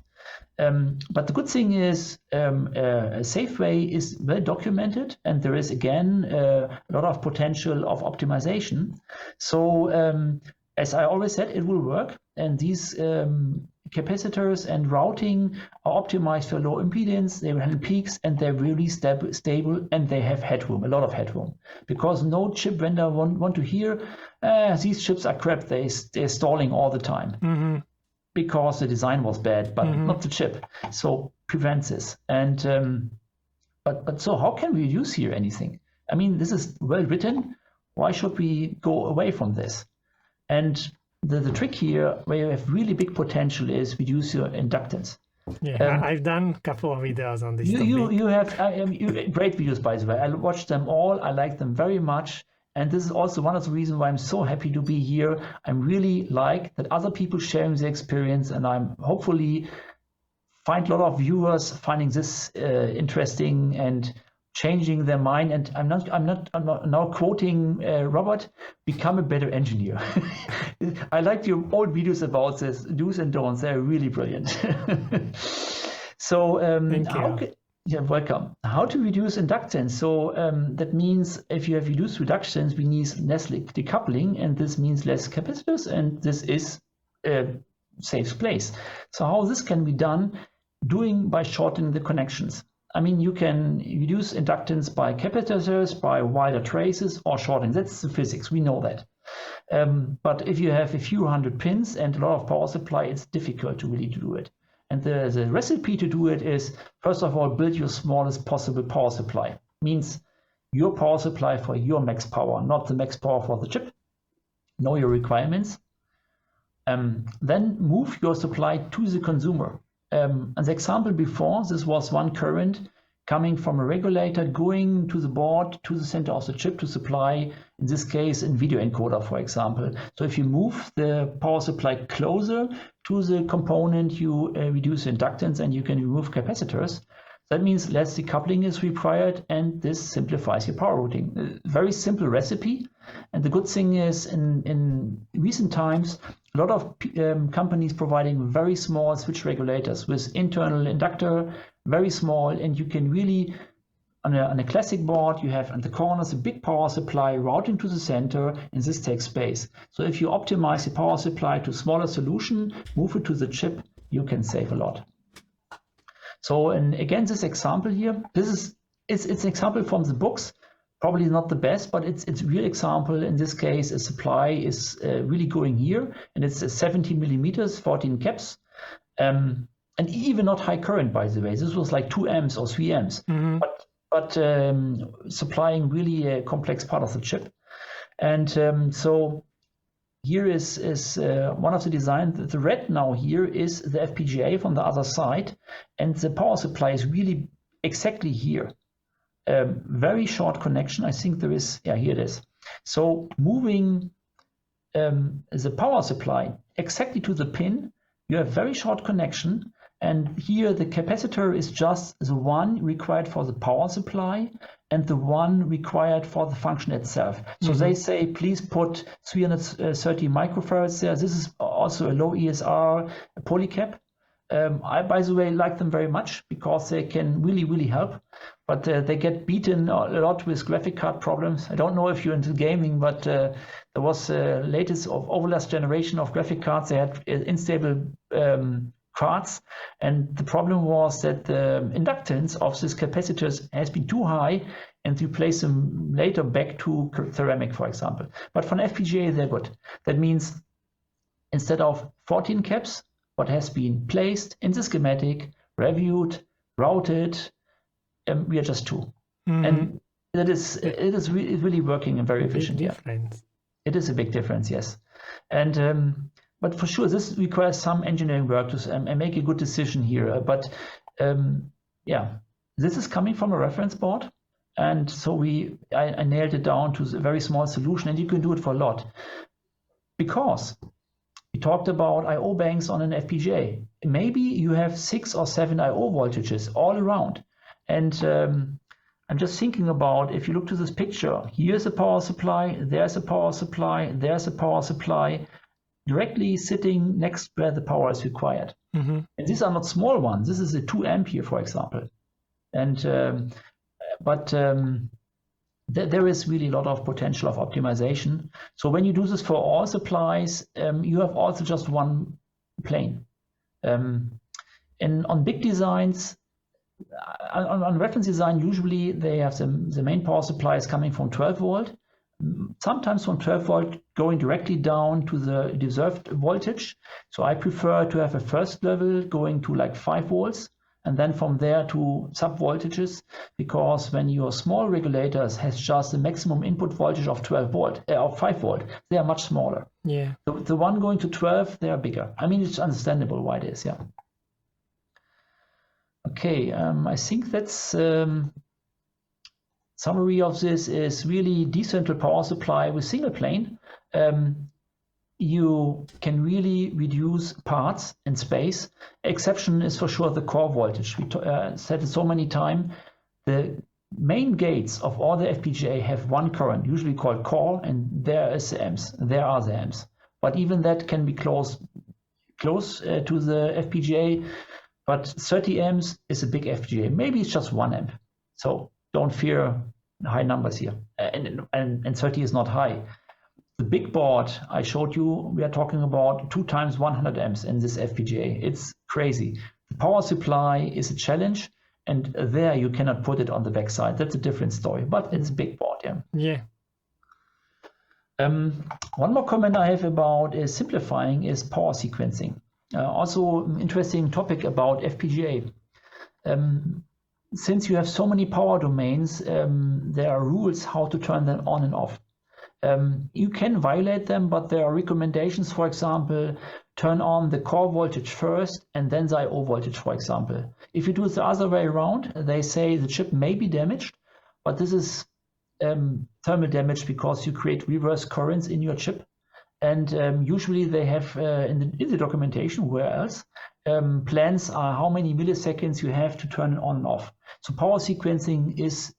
But the good thing is a safe way is well documented, and there is again a lot of potential of optimization. So as I always said, it will work, and these capacitors and routing are optimized for low impedance. They will handle peaks, and they're really stable, and they have headroom, a lot of headroom, because no chip vendor want to hear these chips are crap. They're stalling all the time because the design was bad, but not the chip. So prevents this. And but so how can we use here anything? I mean, this is well written. Why should we go away from this? And the trick here, where you have really big potential, is reduce your inductance. Yeah, I've done a couple of videos on this. You have great videos, by the way. I watched them all. I like them very much. And this is also one of the reasons why I'm so happy to be here. I'm really like that other people sharing their experience, and I'm hopefully find a lot of viewers finding this interesting and changing their mind. And I'm not now quoting Robert, become a better engineer. I liked your old videos about this, do's and don'ts. They're really brilliant. So thank you. You're welcome. How to reduce inductance? So that means if you have reduced reductance, we need less decoupling, and this means less capacitors, and this is saves place. So how this can be done? By shortening the connections. I mean, you can reduce inductance by capacitors, by wider traces, or shorting. That's the physics. We know that. But if you have a few hundred pins and a lot of power supply, it's difficult to really do it. And the recipe to do it is, first of all, build your smallest possible power supply. Means your power supply for your max power, not the max power for the chip. Know your requirements. Then move your supply to the consumer. As the example before, this was one current coming from a regulator going to the board, to the center of the chip to supply, in this case, a video encoder, for example. So if you move the power supply closer to the component, you reduce inductance and you can remove capacitors. That means less decoupling is required, and this simplifies your power routing. Very simple recipe. And the good thing is, in recent times, a lot of companies providing very small switch regulators with internal inductor, very small, and you can really, on a classic board, you have on the corners a big power supply routing to the center, and this takes space. So if you optimize the power supply to smaller solution, move it to the chip, you can save a lot. So, and again, this example here, it's an example from the books, probably not the best, but it's a real example. In this case, a supply is really going here, and it's 17 millimeters, 14 caps, and even not high current, by the way. This was like 2 amps or 3 amps, but supplying really a complex part of the chip. And so here is one of the designs. The red now here is the FPGA from the other side, and the power supply is really exactly here. Very short connection. I think there is, yeah, here it is. So moving the power supply exactly to the pin, you have very short connection. And here the capacitor is just the one required for the power supply and the one required for the function itself. So they say, please put 330 microfarads there. This is also a low ESR polycap. I, by the way, like them very much because they can really, really help. But they get beaten a lot with graphic card problems. I don't know if you're into gaming, but there was the latest of overlast generation of graphic cards. They had unstable cards, and the problem was that the inductance of these capacitors has been too high, and you place them later back to ceramic, for example. But for an FPGA, they're good. That means instead of 14 caps, what has been placed in the schematic, reviewed, routed, we are just 2. And it is really working and very efficient. Yeah. It is a big difference, yes. And but for sure, this requires some engineering work to make a good decision here. But yeah, this is coming from a reference board. And so I nailed it down to a very small solution, and you can do it for a lot. Because we talked about I/O banks on an FPGA. Maybe you have 6 or 7 I/O voltages all around. And I'm just thinking about, if you look to this picture, here's a power supply, there's a power supply, there's a power supply, directly sitting next where the power is required. And these are not small ones. This is a 2 amp here, for example. And there is really a lot of potential of optimization. So when you do this for all supplies, you have also just one plane. And on big designs, on reference design, usually they have the main power supply is coming from 12 volt. Sometimes from 12 volt going directly down to the deserved voltage. So I prefer to have a first level going to like 5 volts and then from there to sub voltages, because when your small regulators has just a maximum input voltage of 12 volt or 5 volt, they are much smaller. Yeah. The one going to 12, they are bigger. I mean, it's understandable why it is, yeah. Okay, I think that's summary of this is really decentral power supply with single plane. You can really reduce parts and space. Exception is for sure the core voltage. We said it so many times. The main gates of all the FPGA have one current, usually called core, and there is the amps. There are the amps. But even that can be close to the FPGA. But 30 amps is a big FPGA. Maybe it's just 1 amp. So don't fear high numbers here. And 30 is not high. The big board I showed you, we are talking about 2 times 100 amps in this FPGA. It's crazy. The power supply is a challenge, and there you cannot put it on the backside. That's a different story, but it's a big board, yeah. Yeah. One more comment I have about is simplifying is power sequencing. Also an interesting topic about FPGA. Since you have so many power domains, there are rules how to turn them on and off. You can violate them, but there are recommendations, for example, turn on the core voltage first and then the I/O voltage, for example. If you do it the other way around, they say the chip may be damaged, but this is thermal damage because you create reverse currents in your chip. And usually they have in the documentation, where else, plans are how many milliseconds you have to turn it on and off. So power sequencing is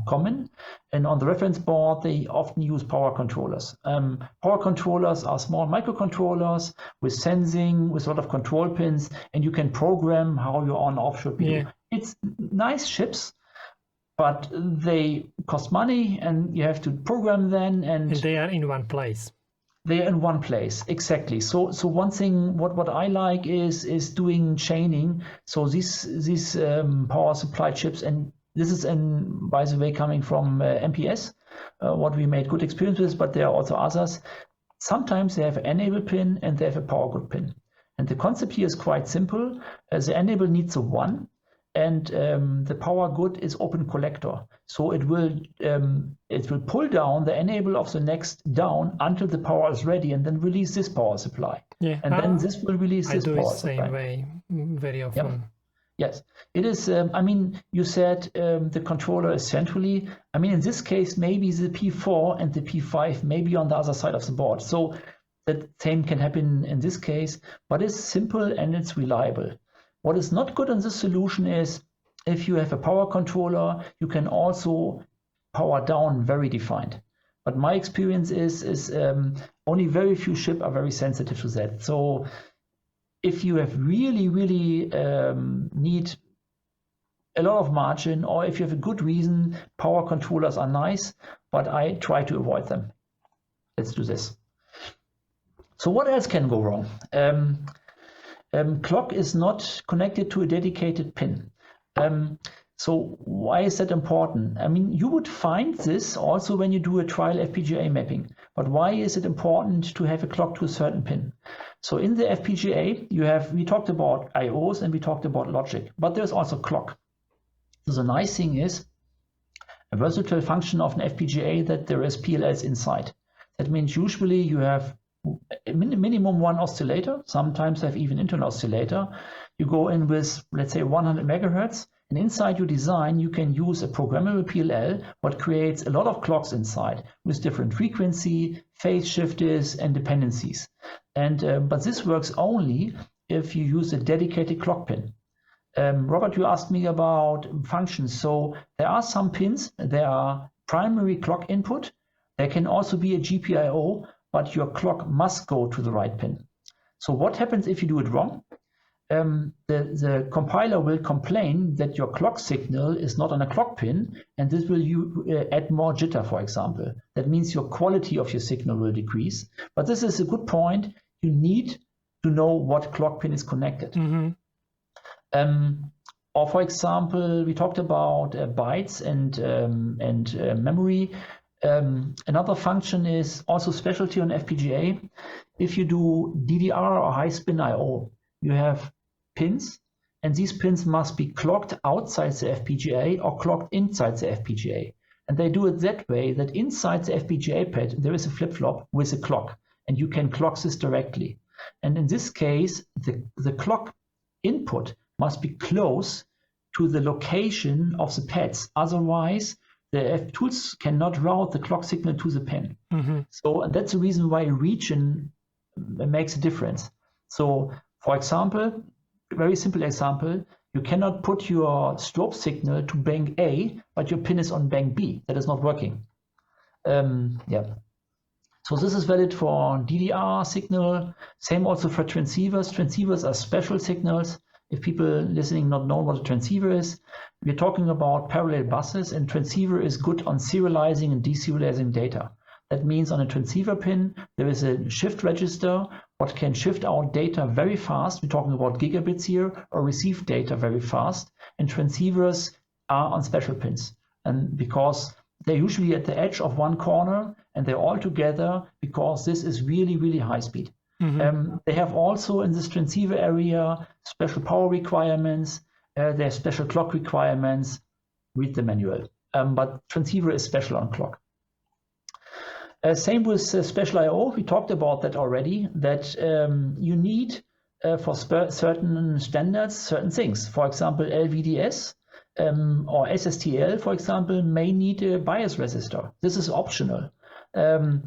common, and on the reference board they often use power controllers. Power controllers are small microcontrollers with sensing, with a lot of control pins, and you can program how your on-off should be. Yeah. It's nice chips, but they cost money, and you have to program them, and they are in one place. They are in one place, exactly. So one thing what I like is doing chaining. So these power supply chips, and this is, by the way, coming from MPS, what we made good experience with, but there are also others. Sometimes they have an enable pin and they have a power good pin. And the concept here is quite simple. The enable needs a 1, and the power good is open collector. So it will pull down the enable of the next down until the power is ready, and then release this power supply. Yeah. And then this will release this power supply. I do it same way very often. Yep. Yes, it is. I mean, you said the controller is centrally. I mean, in this case, maybe the P4 and the P5 may be on the other side of the board. So the same can happen in this case, but it's simple and it's reliable. What is not good in this solution is if you have a power controller, you can also power down very defined. But my experience is only very few chips are very sensitive to that. So if you have really need a lot of margin, or if you have a good reason, power controllers are nice, but I try to avoid them. Let's do this. So what else can go wrong? Clock is not connected to a dedicated pin. So why is that important? I mean, you would find this also when you do a trial FPGA mapping, but why is it important to have a clock to a certain pin? So in the FPGA, we talked about IOs and we talked about logic, but there's also clock. So the nice thing is a versatile function of an FPGA that there is PLLs inside. That means usually you have minimum one oscillator, sometimes have even internal oscillator. You go in with, let's say, 100 megahertz, and inside your design you can use a programmable PLL what creates a lot of clocks inside with different frequency, phase shifters and dependencies. And but this works only if you use a dedicated clock pin. Robert, you asked me about functions. So there are some pins, there are primary clock input, there can also be a GPIO, but your clock must go to the right pin. So what happens if you do it wrong? The compiler will complain that your clock signal is not on a clock pin, and this will add more jitter, for example. That means your quality of your signal will decrease. But this is a good point. You need to know what clock pin is connected. Mm-hmm. Or for example, we talked about bytes and memory. Another function is also specialty on FPGA. If you do DDR or high spin IO, you have pins, and these pins must be clocked outside the FPGA or clocked inside the FPGA. And they do it that way that inside the FPGA pad there is a flip-flop with a clock, and you can clock this directly. And in this case, the clock input must be close to the location of the pads. Otherwise, the tools cannot route the clock signal to the pin. Mm-hmm. So that's the reason why region makes a difference. So, for example, a very simple example, you cannot put your strobe signal to bank A, but your pin is on bank B. That is not working. So this is valid for DDR signal. Same also for transceivers. Transceivers are special signals. If people listening not know what a transceiver is, we're talking about parallel buses, and transceiver is good on serializing and deserializing data. That means on a transceiver pin, there is a shift register, what can shift out data very fast. We're talking about gigabits here, or receive data very fast. And transceivers are on special pins. And because they're usually at the edge of one corner, and they're all together because this is really high speed. Mm-hmm. They have also in this transceiver area special power requirements, they have special clock requirements. Read the manual. But transceiver is special on clock. Same with special I/O. We talked about that already, that you need for certain standards, certain things. For example, LVDS or SSTL, for example, may need a bias resistor. This is optional. For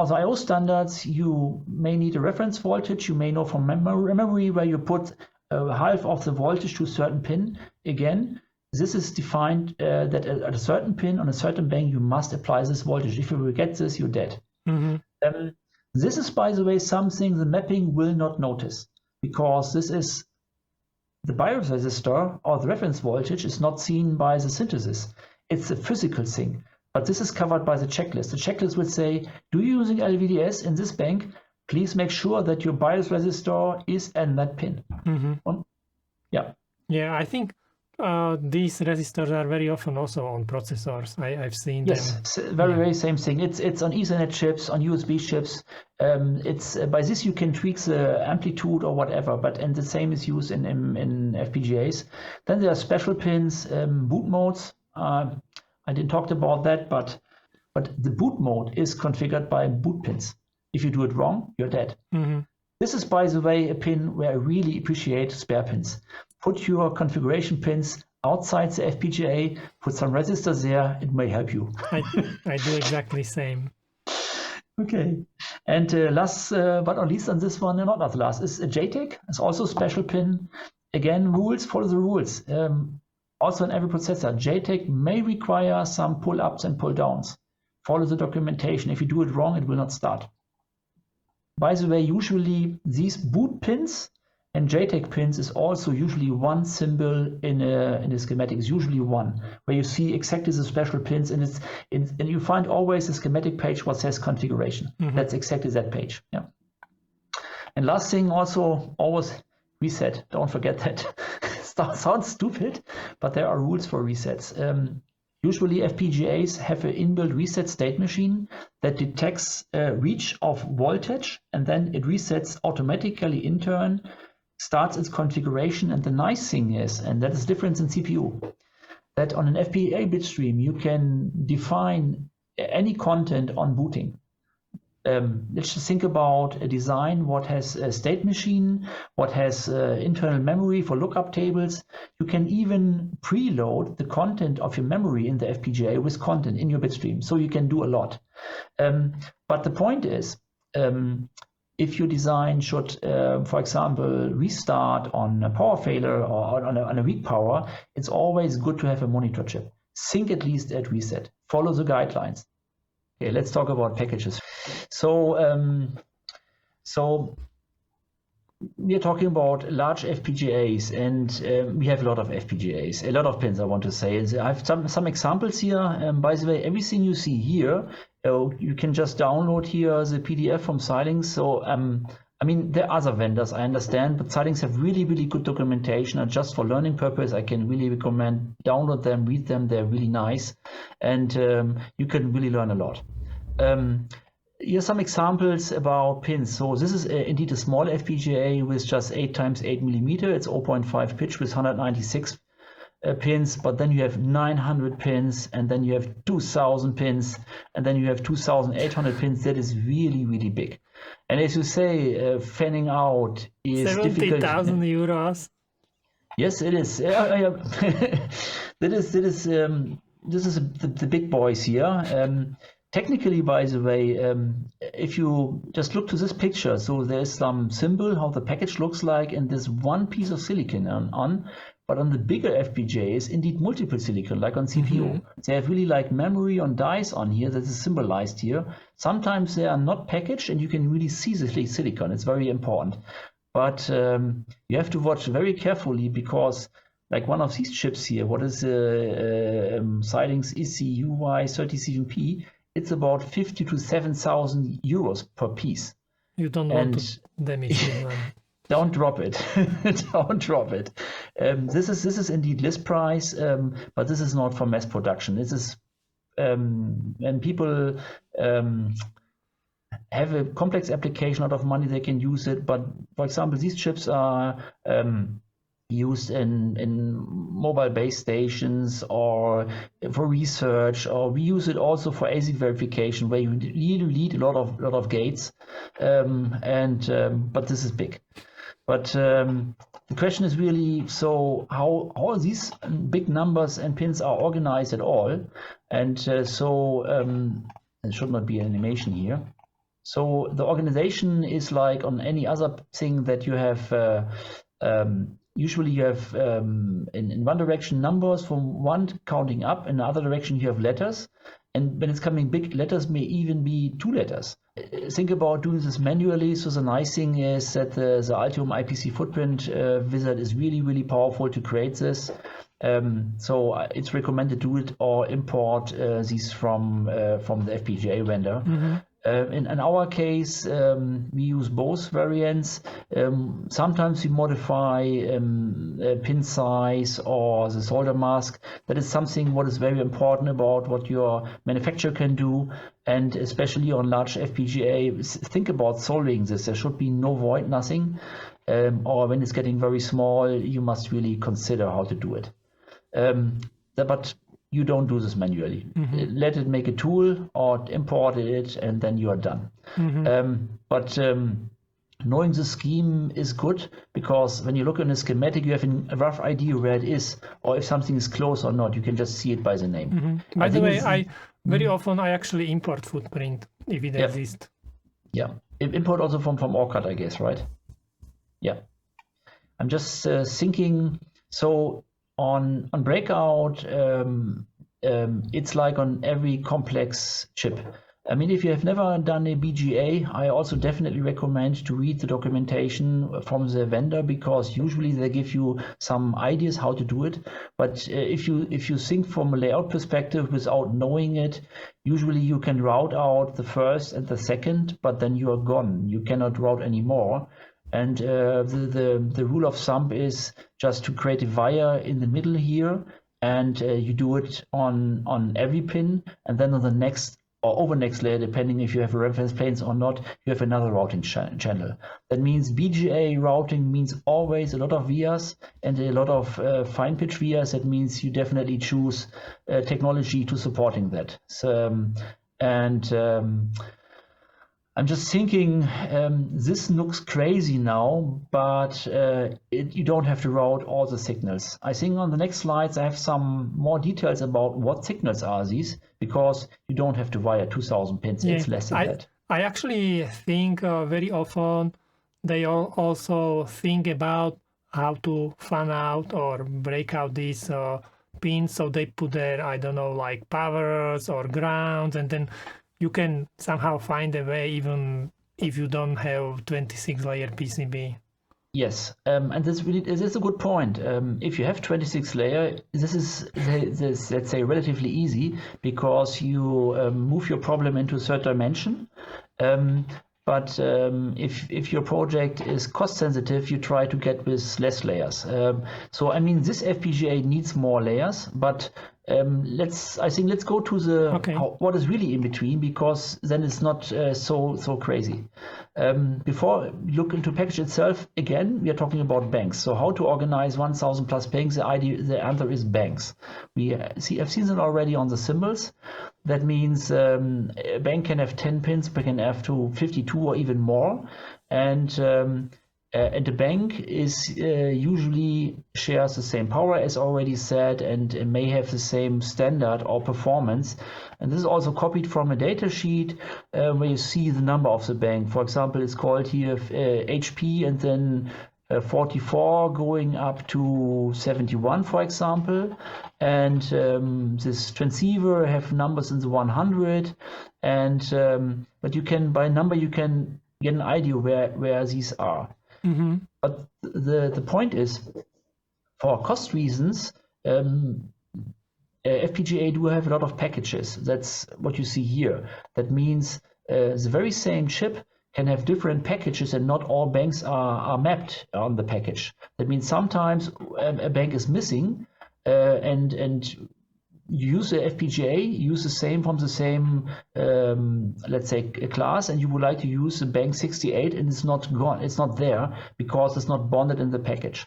the I/O standards, you may need a reference voltage. You may know from memory where you put half of the voltage to a certain pin. Again, this is defined that at a certain pin on a certain bank, you must apply this voltage. If you forget this, you're dead. Mm-hmm. This is, by the way, something the mapping will not notice, because this is the bias resistor or the reference voltage is not seen by the synthesis. It's a physical thing. But this is covered by the checklist. The checklist will say, do you using LVDS in this bank? Please make sure that your bias resistor is in that pin. Mm-hmm. Yeah, I think These resistors are very often also on processors. I've seen them. Yes, very same thing. It's on Ethernet chips, on USB chips. It's by this you can tweak the amplitude or whatever, and the same is used in FPGAs. Then there are special pins, boot modes. I didn't talk about that, but the boot mode is configured by boot pins. If you do it wrong, you're dead. Mm-hmm. This is, by the way, a pin where I really appreciate spare pins. Put your configuration pins outside the FPGA, put some resistors there, it may help you. I do exactly the same. Okay. And last but not least on this one, not last, is a JTAG. It's also a special pin. Again, rules, follow the rules. Also in every processor, JTAG may require some pull-ups and pull-downs. Follow the documentation. If you do it wrong, it will not start. By the way, usually these boot pins and JTAG pins is also usually one symbol in a schematic. It's usually one, where you see exactly the special pins, and you find always a schematic page what says configuration. Mm-hmm. That's exactly that page. Yeah. And last thing, also always reset. Don't forget that. Sounds stupid, but there are rules for resets. Usually FPGAs have an inbuilt reset state machine that detects a reach of voltage, and then it resets automatically in turn, starts its configuration. And the nice thing is, and that is different in CPU, that on an FPGA bitstream you can define any content on booting. Let's just think about a design what has a state machine, what has internal memory for lookup tables. You can even preload the content of your memory in the FPGA with content in your bitstream, so you can do a lot. But the point is, if your design should, for example, restart on a power failure or on a weak power, it's always good to have a monitor chip. Think at least at reset. Follow the guidelines. Okay, let's talk about packages. So we are talking about large FPGAs, and we have a lot of FPGAs, a lot of pins, I want to say. I have some examples here. By the way, everything you see here, you can just download here the PDF from Xilinx. So I mean, there are other vendors, I understand, but Xilinx have really, really good documentation, and just for learning purpose, I can really recommend download them, read them. They're really nice, and you can really learn a lot. Here's some examples about pins. So this is indeed a small FPGA with just 8 x 8 millimeter. It's 0.5 pitch with 196 pins, but then you have 900 pins, and then you have 2,000 pins, and then you have 2,800 pins. That is really, really big. And as you say, fanning out is 70,000 euros. Yes, it is. This is the big boys here. Technically, by the way, if you just look to this picture, so there's some symbol how the package looks like, and there's one piece of silicon on, but on the bigger FPGAs, indeed multiple silicon, like on CPU. Mm-hmm. They have really like memory on dice on here that is symbolized here. Sometimes they are not packaged, and you can really see the silicon. It's very important. But you have to watch very carefully, because like one of these chips here, what is Xilinx ECUY37P, it's about 50 to 7,000 euros per piece. You don't want to damage it. Don't drop it. Don't drop it. This is indeed list price, but this is not for mass production. This is when people have a complex application, a lot of money, they can use it. But for example, these chips are used in mobile base stations or for research, or we use it also for ASIC verification, where you really need a lot of gates. But this is big. But the question is really, so how all these big numbers and pins are organized at all? And there should not be an animation here. So the organization is like on any other thing that you have. Usually you have in one direction numbers from one counting up, in the other direction you have letters, and when it's coming big, letters may even be 2 letters. Think about doing this manually. So the nice thing is that the Altium IPC footprint wizard is really, really powerful to create this. So it's recommended to do it or import these from the FPGA vendor. Mm-hmm. In our case, we use both variants. Sometimes we modify pin size or the solder mask. That is something what is very important about what your manufacturer can do, and especially on large FPGA, think about soldering this. There should be no void, nothing. Or when it's getting very small, you must really consider how to do it. But you don't do this manually. Let it make a tool or import it, and then you are done. But knowing the scheme is good, because when you look in a schematic, you have a rough idea where it is, or if something is close or not. You can just see it by the name. By the way, very often I actually import footprint if it exists. Yeah, import also from ORCAD, I guess, right? Yeah. I'm just thinking, so on Breakout, it's like on every complex chip. I mean, if you have never done a BGA, I also definitely recommend to read the documentation from the vendor, because usually they give you some ideas how to do it. But if you think from a layout perspective without knowing it, usually you can route out the first and the second, but then you are gone. You cannot route anymore. And the rule of thumb is just to create a wire in the middle here, and you do it on every pin, and then on the next or over next layer, depending if you have a reference planes or not, you have another routing channel. That means BGA routing means always a lot of vias and a lot of fine pitch vias. That means you definitely choose technology to supporting that. So, I'm just thinking, this looks crazy now, but you don't have to route all the signals. I think on the next slides, I have some more details about what signals are these, because you don't have to wire 2000 pins. It's less than that. I actually think very often they also think about how to fan out or break out these pins. So they put there, I don't know, like powers or grounds, and then you can somehow find a way even if you don't have 26-layer PCB. Yes, and this is a good point. If you have 26-layer, this is let's say relatively easy, because you move your problem into a certain dimension. But if your project is cost sensitive, you try to get with less layers. So I mean, this FPGA needs more layers, but let's go to the what is really in between, because then it's not so crazy. Before we look into package itself, again, we are talking about banks. So how to organize 1000 plus banks? The answer is banks. We have seen it already on the symbols. That means a bank can have 10 pins, but can have to 52 or even more. And the bank is usually shares the same power, as already said, and may have the same standard or performance. And this is also copied from a data sheet where you see the number of the bank. For example, it's called here HP, and then 44 going up to 71, for example. And this transceiver have numbers in the 100. And but you can, by number, you can get an idea where these are. But the point is, for cost reasons, FPGA do have a lot of packages. That's what you see here. That means the very same chip can have different packages, and not all banks are mapped on the package. That means sometimes a bank is missing, and you use the FPGA, use the same from the same, let's say, class, and you would like to use the bank 68, and it's not gone, it's not there, because it's not bonded in the package.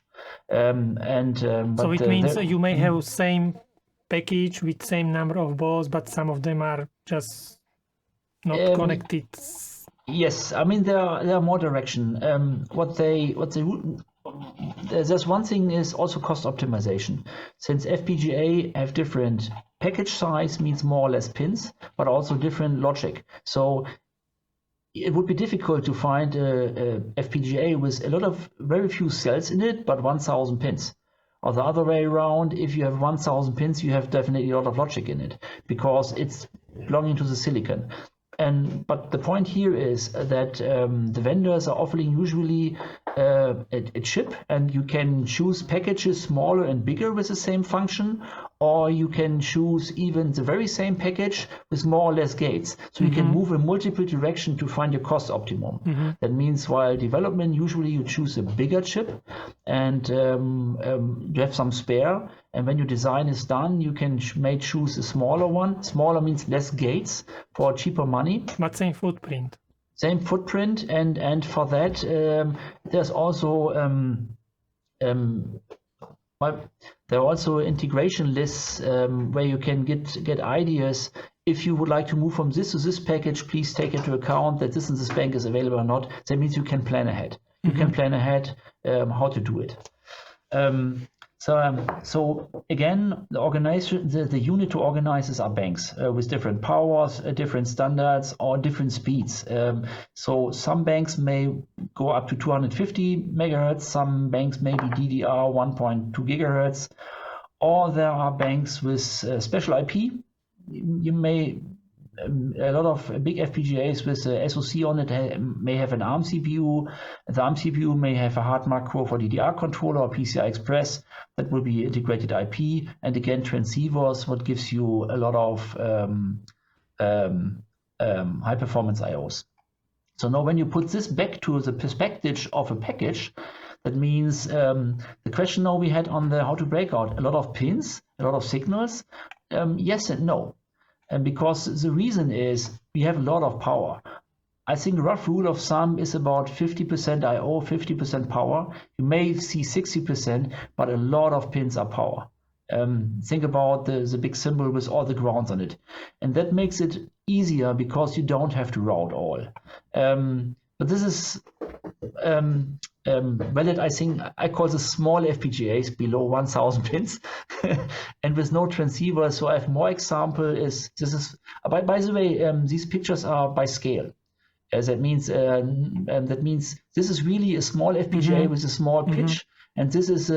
So it means you may have same package with same number of balls, but some of them are just not connected. Yes, I mean there are more direction. There's one thing is also cost optimization. Since FPGA have different package size, means more or less pins, but also different logic. So it would be difficult to find a FPGA with a lot of very few cells in it, but 1000 pins. Or the other way around, if you have 1000 pins, you have definitely a lot of logic in it, because it's belonging to the silicon. But the point here is that the vendors are offering usually a chip, and you can choose packages smaller and bigger with the same function, or you can choose even the very same package with more or less gates. So you can move in multiple directions to find your cost optimum. That means while development, usually you choose a bigger chip and you have some spare. And when your design is done, you may choose a smaller one. Smaller means less gates for cheaper money. But same footprint. Same footprint, and for that there's also there are also integration lists where you can get ideas. If you would like to move from this to this package, please take into account that this and this bank is available or not. That means you can plan ahead. You can plan ahead how to do it. So again, the unit to organize are banks with different powers, different standards, or different speeds. So some banks may go up to 250 megahertz, some banks may be DDR 1.2 gigahertz, or there are banks with special IP. You may a lot of big FPGAs with SoC on it may have an ARM CPU. The ARM CPU may have a hard macro for DDR controller or PCI Express. That will be integrated IP. And again, transceivers, what gives you a lot of high performance IOs. So now when you put this back to the perspective of a package, that means the question now we had on the how to break out, a lot of pins, a lot of signals, yes and no. And because the reason is we have a lot of power. I think rough rule of thumb is about 50% I/O, 50% power. You may see 60%, but a lot of pins are power. Think about the big symbol with all the grounds on it. And that makes it easier because you don't have to route all. But this is valid, I think. I call this small FPGAs below 1000 pins and with no transceivers. So I have more example this is by the way, these pictures are by scale. That means this is really a small FPGA with a small pitch, and this is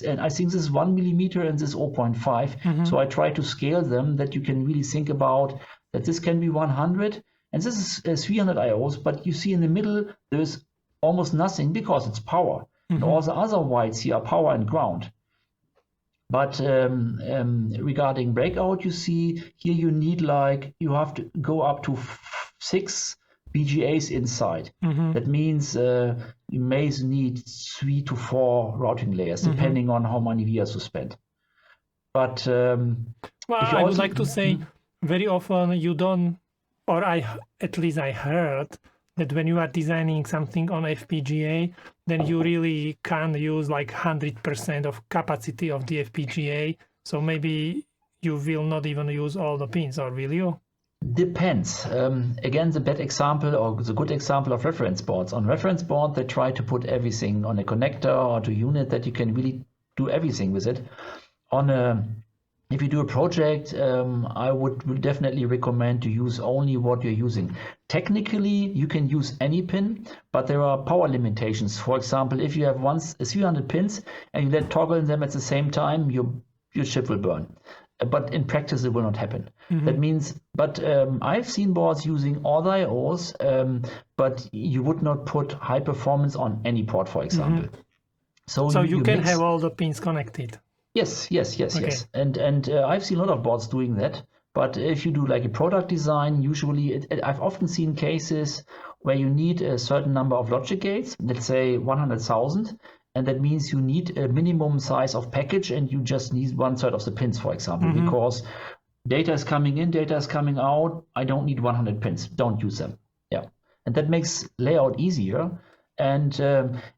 and I think this is 1 millimeter and this is 0.5. So I try to scale them that you can really think about that this can be 100 and this is 300 IOs, but you see in the middle there's almost nothing because it's power. And all the other whites here are power and ground. But regarding breakout, you see here you need you have to go up to 6 BGAs inside. That means you may need 3 to 4 routing layers depending on how many vias you spend. But well, I would like to say very often you don't, or at least I heard that when you are designing something on FPGA, then you really can't use like 100% of capacity of the FPGA. So maybe you will not even use all the pins, or will you? Depends. Again, the bad example or the good example of reference boards. On reference board, they try to put everything on a connector or to unit that you can really do everything with it. If you do a project, I would definitely recommend to use only what you're using. Technically, you can use any pin, but there are power limitations. For example, if you have 300 pins and you then toggle them at the same time, your chip will burn. But in practice, it will not happen. That means, but I've seen boards using all the IOs, but you would not put high performance on any port, for example. So you can have all the pins connected. Yes. And I've seen a lot of boards doing that. But if you do like a product design, usually I've often seen cases where you need a certain number of logic gates, let's say 100,000. And that means you need a minimum size of package and you just need 1/3 of the pins, for example, because data is coming in, data is coming out. I don't need 100 pins. Don't use them. Yeah. And that makes layout easier. And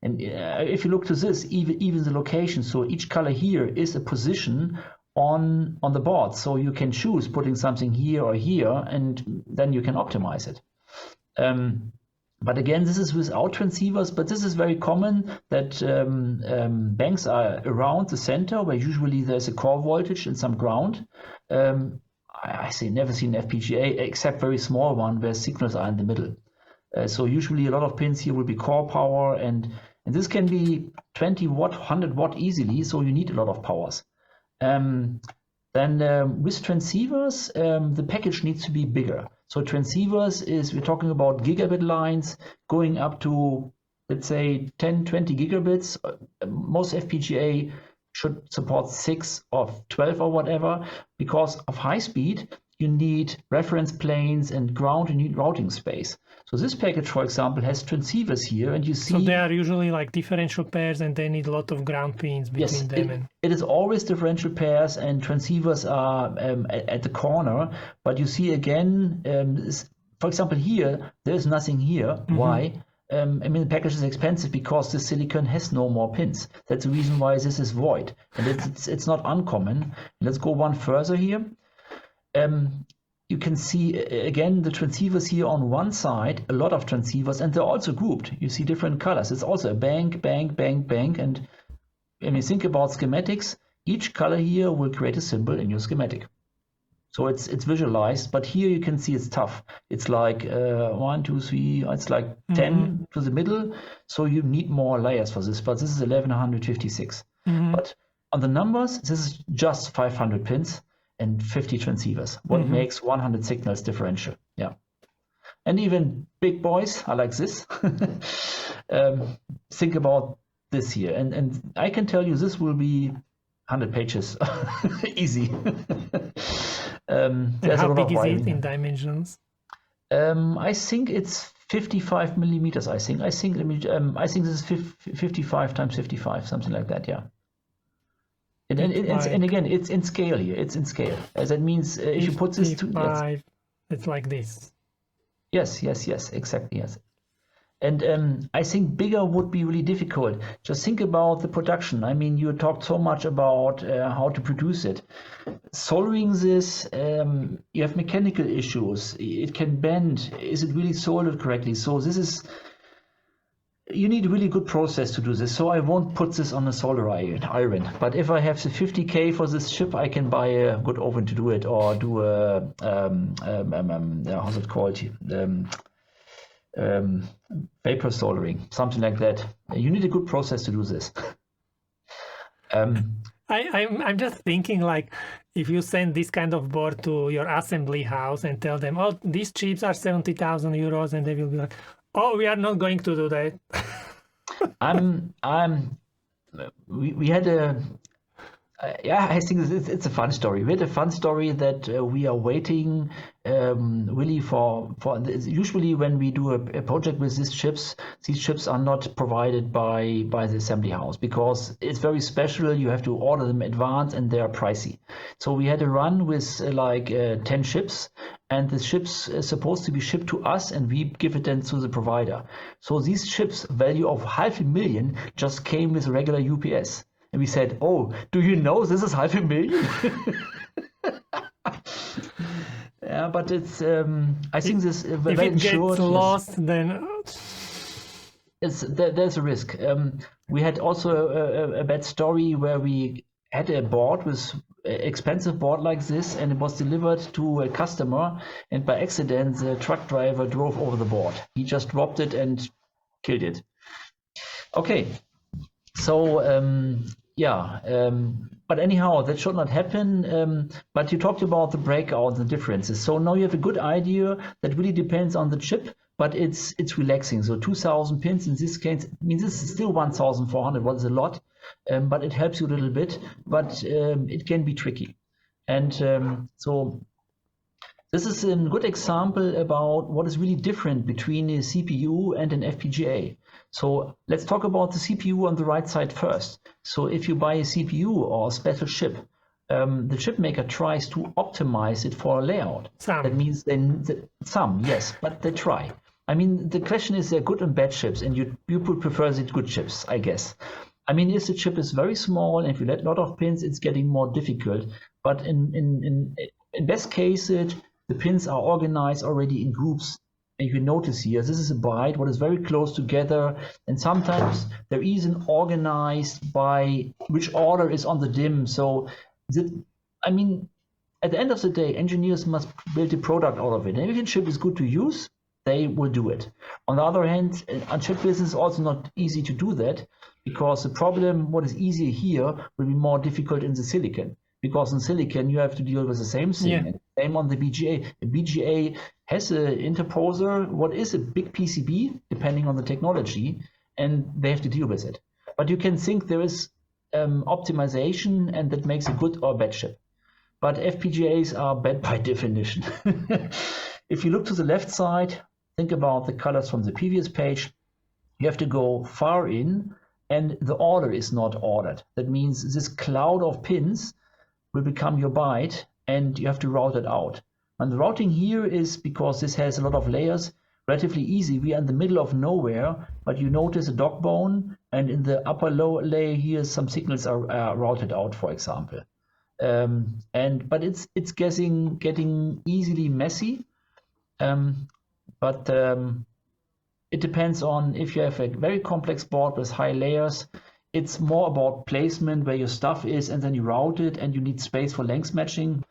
if you look to this, even the location, so each color here is a position on the board. So you can choose putting something here or here, and then you can optimize it. But again, this is without transceivers, but this is very common that banks are around the center where usually there's a core voltage and some ground. I say never seen an FPGA except very small one where signals are in the middle. So usually a lot of pins here will be core power, and this can be 20 watt, 100 watt easily, so you need a lot of powers. Then with transceivers, the package needs to be bigger. So transceivers we're talking about gigabit lines going up to, let's say, 10, 20 gigabits. Most FPGA should support 6 or 12 or whatever. Because of high speed, you need reference planes and ground, you need routing space. So this package, for example, has transceivers here, and you see... So they are usually like differential pairs, and they need a lot of ground pins between them. It is always differential pairs, and transceivers are at the corner. But you see again, for example, here, there's nothing here. Why? I mean, the package is expensive because the silicon has no more pins. That's the reason why this is void. And it's not uncommon. Let's go one further here. You can see again the transceivers here on one side, a lot of transceivers, and they're also grouped. You see different colors. It's also a bank, bank, bank, bank. And when you think about schematics, each color here will create a symbol in your schematic. So it's visualized, but here you can see it's tough. It's like 1, 2, 3, it's like 10 to the middle. So you need more layers for this, but this is 1156. But on the numbers, this is just 500 pins and 50 transceivers. What makes 100 signals differential? Yeah. And even big boys are like this. Think about this here. And I can tell you this will be 100 pages. Easy. How big is it in dimensions? I think it's 55 millimeters. I think this is 55 times 55, something like that. Yeah. And again, it's in scale here. It's in scale. That means if you put this to... It's like this. Yes, exactly, yes. And I think bigger would be really difficult. Just think about the production. I mean, you talked so much about how to produce it. Soldering this, you have mechanical issues. It can bend. Is it really soldered correctly? So this is... You need a really good process to do this. So I won't put this on a solder iron. But if I have the 50K for this chip, I can buy a good oven to do it, or do a how's it called? Vapor soldering, something like that. You need a good process to do this. I'm just thinking, like, if you send this kind of board to your assembly house and tell them, oh, these chips are 70,000 euros, and they will be like, oh, we are not going to do that. We had a... I think it's a fun story. We had a fun story that we are waiting really for. Usually when we do a project with these chips are not provided by the assembly house because it's very special. You have to order them in advance and they are pricey. So we had a run with 10 chips, and the chips are supposed to be shipped to us, and we give it then to the provider. So these chips, value of 500,000, just came with a regular UPS. And we said, oh, do you know this is 500,000? Yeah, but it's, I think this... If it gets lost, then... There's a risk. We had also a bad story where we had a board with expensive board like this, and it was delivered to a customer, and by accident, the truck driver drove over the board. He just dropped it and killed it. Okay. So, but anyhow, that should not happen. But you talked about the breakout, the differences. So now you have a good idea that really depends on the chip, but it's relaxing. So 2,000 pins in this case, I mean, this is still 1,400, what is a lot, but it helps you a little bit, but it can be tricky. And so this is a good example about what is really different between a CPU and an FPGA. So let's talk about the CPU on the right side first. So if you buy a CPU or a special chip, the chip maker tries to optimize it for a layout. That means some, yes, but they try. I mean, the question is, they're good and bad chips, and you would prefer the good chips, I guess. I mean, if the chip is very small and if you let a lot of pins, it's getting more difficult. But in best case, the pins are organized already in groups. And you can notice here, this is a byte, what is very close together. And sometimes they're even organized by which order is on the DIMM. So, I mean, at the end of the day, engineers must build a product out of it. And if a chip is good to use, they will do it. On the other hand, on chip business, it's also not easy to do that, because the problem, what is easier here, will be more difficult in the silicon. Because in silicon, you have to deal with the same thing. Yeah. And same on the BGA. The BGA has an interposer, what is a big PCB, depending on the technology, and they have to deal with it. But you can think there is optimization, and that makes a good or bad chip. But FPGAs are bad by definition. If you look to the left side, think about the colors from the previous page. You have to go far in, and the order is not ordered. That means this cloud of pins will become your byte, and you have to route it out. And the routing here is, because this has a lot of layers, relatively easy. We are in the middle of nowhere, but you notice a dog bone, and in the upper lower layer here, some signals are routed out, for example. But it's getting easily messy. It depends on if you have a very complex board with high layers. It's more about placement where your stuff is, and then you route it, and you need space for length matching.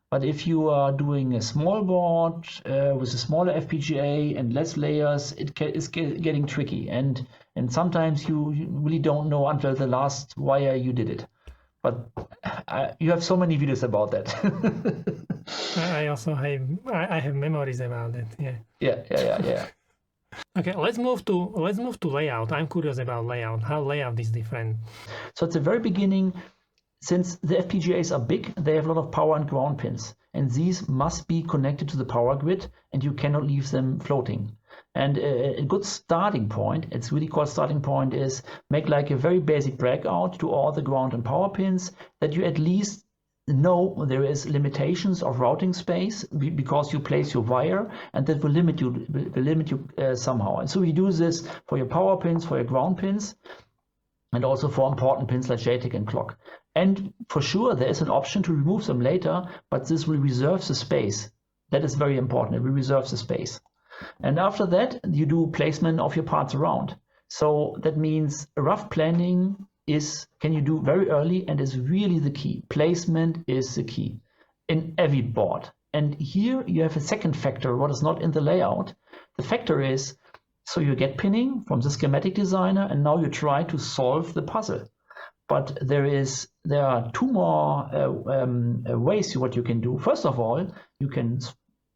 But if you are doing a small board with a smaller FPGA and less layers, it's getting tricky. And sometimes you really don't know until the last wire you did it. But you have so many videos about that. I also have memories about it. Yeah. Okay, let's move to layout. I'm curious about layout. How layout is different? So at the very beginning, since the FPGAs are big, they have a lot of power and ground pins, and these must be connected to the power grid, and you cannot leave them floating. And a good starting point, it's really called starting point, is make like a very basic breakout to all the ground and power pins, that you at least know there is limitations of routing space because you place your wire, and that will limit you somehow. And so we do this for your power pins, for your ground pins, and also for important pins like JTAG and clock. And for sure, there is an option to remove them later, but this will reserve the space. That is very important. It will reserve the space. And after that, you do placement of your parts around. So that means rough planning can you do very early, and is really the key. Placement is the key in every board. And here you have a second factor, what is not in the layout. The factor is, so you get pinning from the schematic designer, and now you try to solve the puzzle. But there are two more ways what you can do. First of all, you can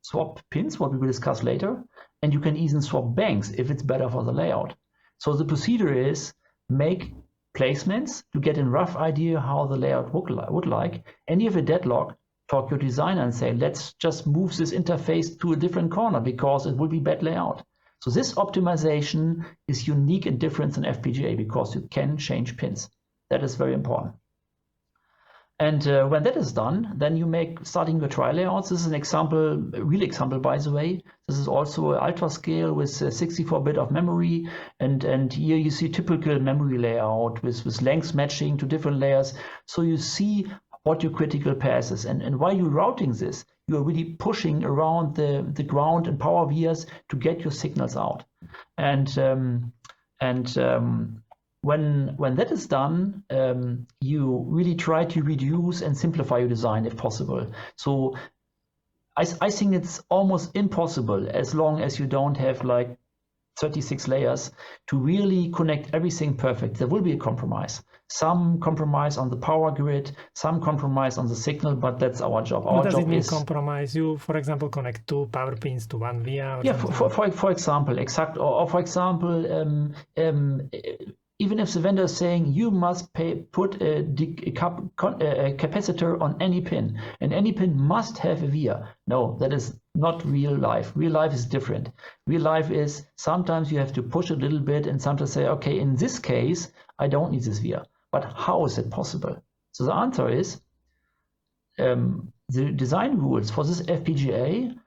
swap pins, what we will discuss later, and you can even swap banks if it's better for the layout. So the procedure is make placements to get a rough idea how the layout would like, and if a deadlock, talk your designer and say, let's just move this interface to a different corner because it will be bad layout. So this optimization is unique and different in FPGA because you can change pins. That is very important. And when that is done, then you starting your tri layouts. This is an example, a real example, by the way. This is also an ultra scale with 64-bit of memory. And here you see typical memory layout with length matching to different layers. So you see what your critical path is. And while you're routing this, you are really pushing around the ground and power vias to get your signals out. When that is done, you really try to reduce and simplify your design if possible. So I think it's almost impossible, as long as you don't have like 36 layers, to really connect everything perfect. There will be a compromise. Some compromise on the power grid, some compromise on the signal, but that's our job. What does it mean, compromise? You, for example, connect two power pins to one via? Yeah, for example, exact. Or for example, even if the vendor is saying you must put a capacitor on any pin, and any pin must have a via. No, that is not real life. Real life is different. Real life is sometimes you have to push a little bit and sometimes say, okay, in this case, I don't need this via. But how is it possible? So the answer is the design rules for this FPGA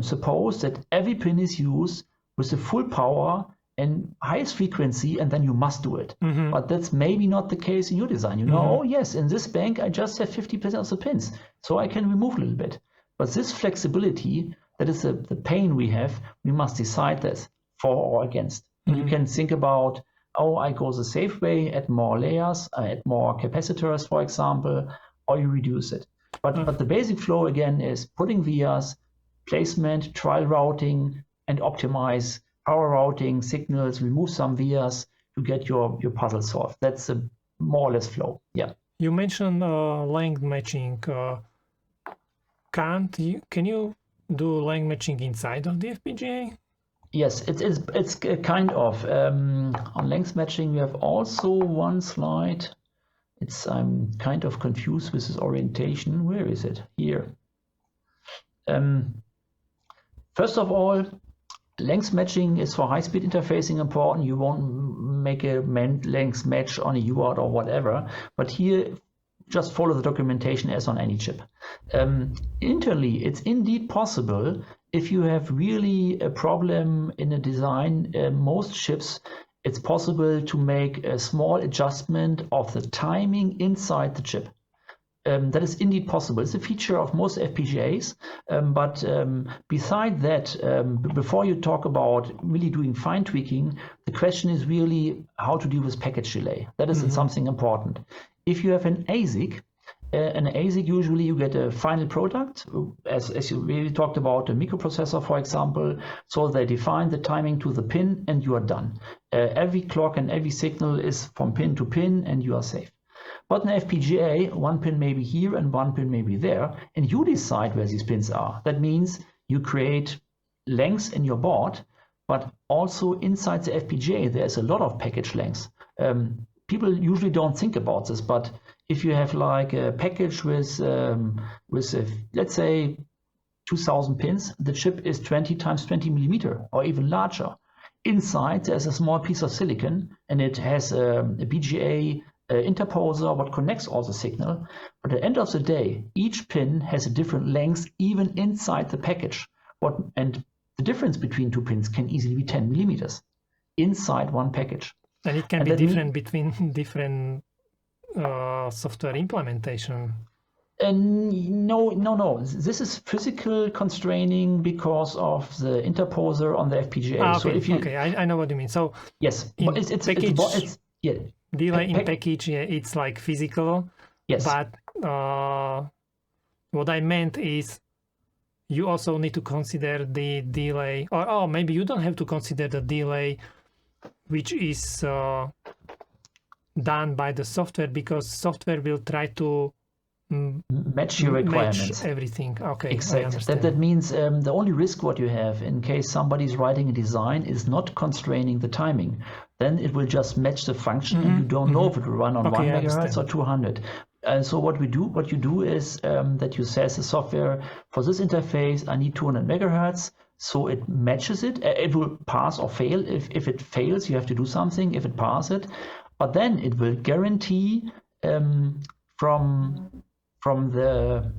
suppose that every pin is used with the full power and highest frequency, and then you must do it. Mm-hmm. But that's maybe not the case in your design. You know, oh yes, in this bank I just have 50% of the pins, so I can remove a little bit. But this flexibility, that is the pain we have, we must decide this for or against. Mm-hmm. And you can think about, oh, I go the safe way, add more layers, add more capacitors, for example, or you reduce it. But the basic flow again is putting vias, placement, trial routing, and optimize power routing, signals, remove some vias to get your puzzle solved. That's a more or less flow. Yeah. You mentioned length matching. Can you do length matching inside of the FPGA? Yes, it's kind of. On length matching, we have also one slide. I'm kind of confused with this orientation. Where is it? Here. First of all, length matching is for high-speed interfacing important. You won't make a length match on a UART or whatever, but here just follow the documentation as on any chip. Internally, it's indeed possible if you have really a problem in a design. Most chips, it's possible to make a small adjustment of the timing inside the chip. That is indeed possible. It's a feature of most FPGAs, but beside that, before you talk about really doing fine tweaking, the question is really how to deal with package delay. That is something important. If you have an ASIC, usually you get a final product, as you really talked about a microprocessor, for example. So they define the timing to the pin and you are done. Every clock and every signal is from pin to pin and you are safe. But in FPGA, one pin may be here and one pin may be there, and you decide where these pins are. That means you create lengths in your board, but also inside the FPGA, there's a lot of package lengths. People usually don't think about this, but if you have like a package with let's say 2000 pins, the chip is 20 times 20 millimeter or even larger. Inside, there's a small piece of silicon and it has a BGA interposer what connects all the signal. But at the end of the day, each pin has a different length even inside the package. And the difference between two pins can easily be 10 millimeters inside one package. And it can be different between different software implementation. No. This is physical constraining because of the interposer on the FPGA. Okay, so if you, okay, I know what you mean. So yes, it's delay in package, it's like physical. Yes. But what I meant is you also need to consider the delay, or maybe you don't have to consider the delay, which is done by the software, because software will try to match your requirements. Match everything. Okay, exactly. That means the only risk what you have in case somebody's writing a design is not constraining the timing. Then it will just match the function, and you don't know if it will run on 1 megahertz or 200. And so what you do is that you say the software, for this interface I need 200 megahertz. So it matches it. It will pass or fail. If it fails, you have to do something. If it passes it, but then it will guarantee from the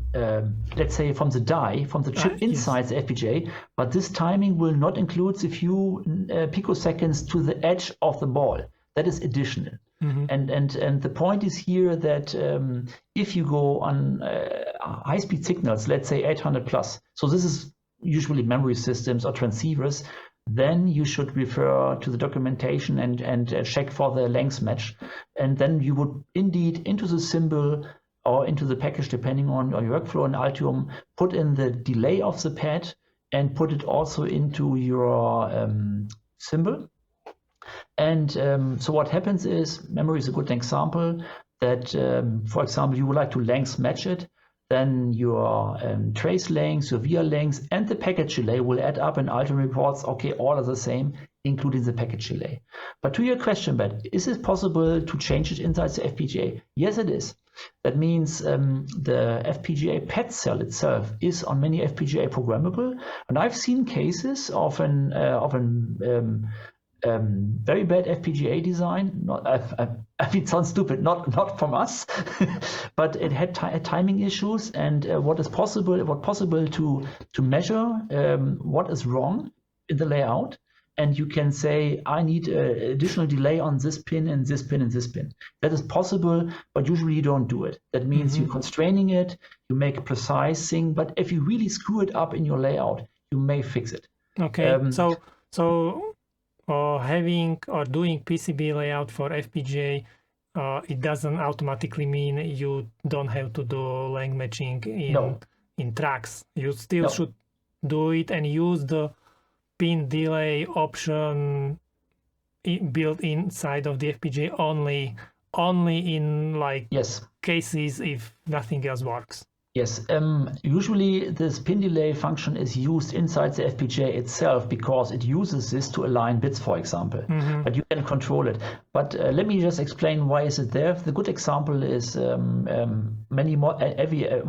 let's say from the die, from the chip inside the FPGA, but this timing will not include the few picoseconds to the edge of the ball. That is additional. And the point is here that if you go on high-speed signals, let's say 800 plus, so this is usually memory systems or transceivers, then you should refer to the documentation and check for the length match. And then you would indeed into the symbol or into the package, depending on your workflow in Altium, put in the delay of the pad and put it also into your symbol. And so what happens is, memory is a good example, that for example, you would like to length match it, then your trace length, your via length, and the package delay will add up, and Altium reports, okay, all are the same, including the package delay. But to your question, Ben, is it possible to change it inside the FPGA? Yes, it is. That means the FPGA pad cell itself is on many FPGA programmable, and I've seen cases of an very bad FPGA design. I mean, it sounds stupid, not from us, but it had timing issues. And what possible to measure what is wrong in the layout, and you can say, I need additional delay on this pin and this pin and this pin. That is possible, but usually you don't do it. That means you're constraining it, you make a precise thing, but if you really screw it up in your layout, you may fix it. Okay, so having or doing PCB layout for FPGA, it doesn't automatically mean you don't have to do length matching in tracks. You still should do it and use the pin delay option built inside of the FPGA only in like cases if nothing else works. Yes, usually this pin delay function is used inside the FPGA itself because it uses this to align bits, for example. But you can control it. But let me just explain why is it there. The good example is every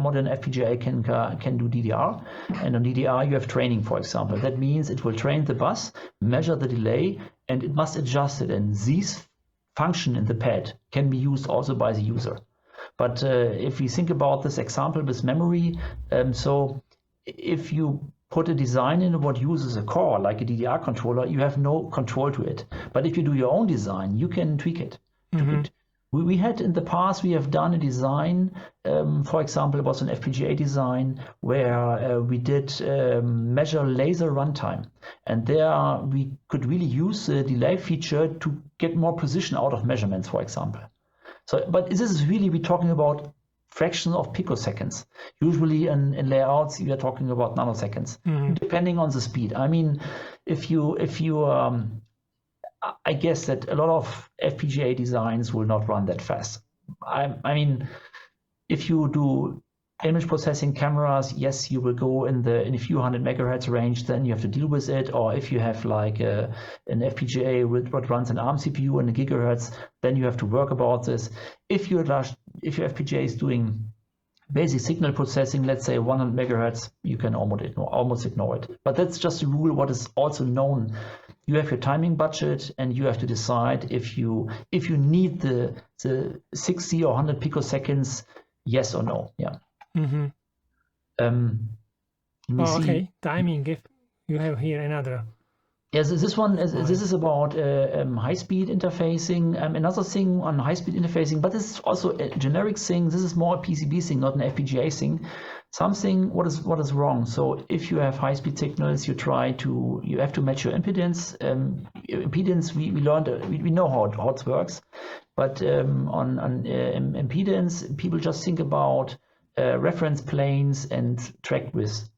modern FPGA can do DDR, and on DDR you have training, for example. That means it will train the bus, measure the delay, and it must adjust it. And these function in the pad can be used also by the user. But if we think about this example with memory, so if you put a design in what uses a core, like a DDR controller, you have no control to it. But if you do your own design, you can tweak it. We had in the past, we have done a design, for example, it was an FPGA design where we did measure laser runtime. And there we could really use the delay feature to get more precision out of measurements, for example. So, but this is really, we're talking about fractions of picoseconds. Usually in layouts, you are talking about nanoseconds, depending on the speed. I mean, I guess that a lot of FPGA designs will not run that fast. I mean, if you do image processing cameras, yes, you will go in a few hundred megahertz range, then you have to deal with it. Or if you have like an FPGA with what runs an ARM CPU and a gigahertz, then you have to work about this. If your FPGA is doing basic signal processing, let's say 100 megahertz, you can almost ignore it. But that's just a rule. What is also known, you have your timing budget, and you have to decide if you need the 60 or 100 picoseconds, yes or no. Yeah. Okay, timing. If you have here another. Yes, this one this is about high-speed interfacing. Another thing on high-speed interfacing, but this is also a generic thing. This is more a PCB thing, not an FPGA thing. Something what is wrong. So if you have high-speed signals, you have to match your impedance. Impedance we learned we know how it works, but on impedance people just think about reference planes and track width.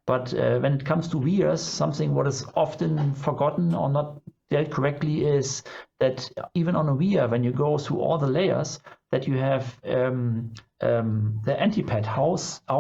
But when it comes to vias, something what is often forgotten or not dealt correctly is that even on a via, when you go through all the layers, that you have the antipad, how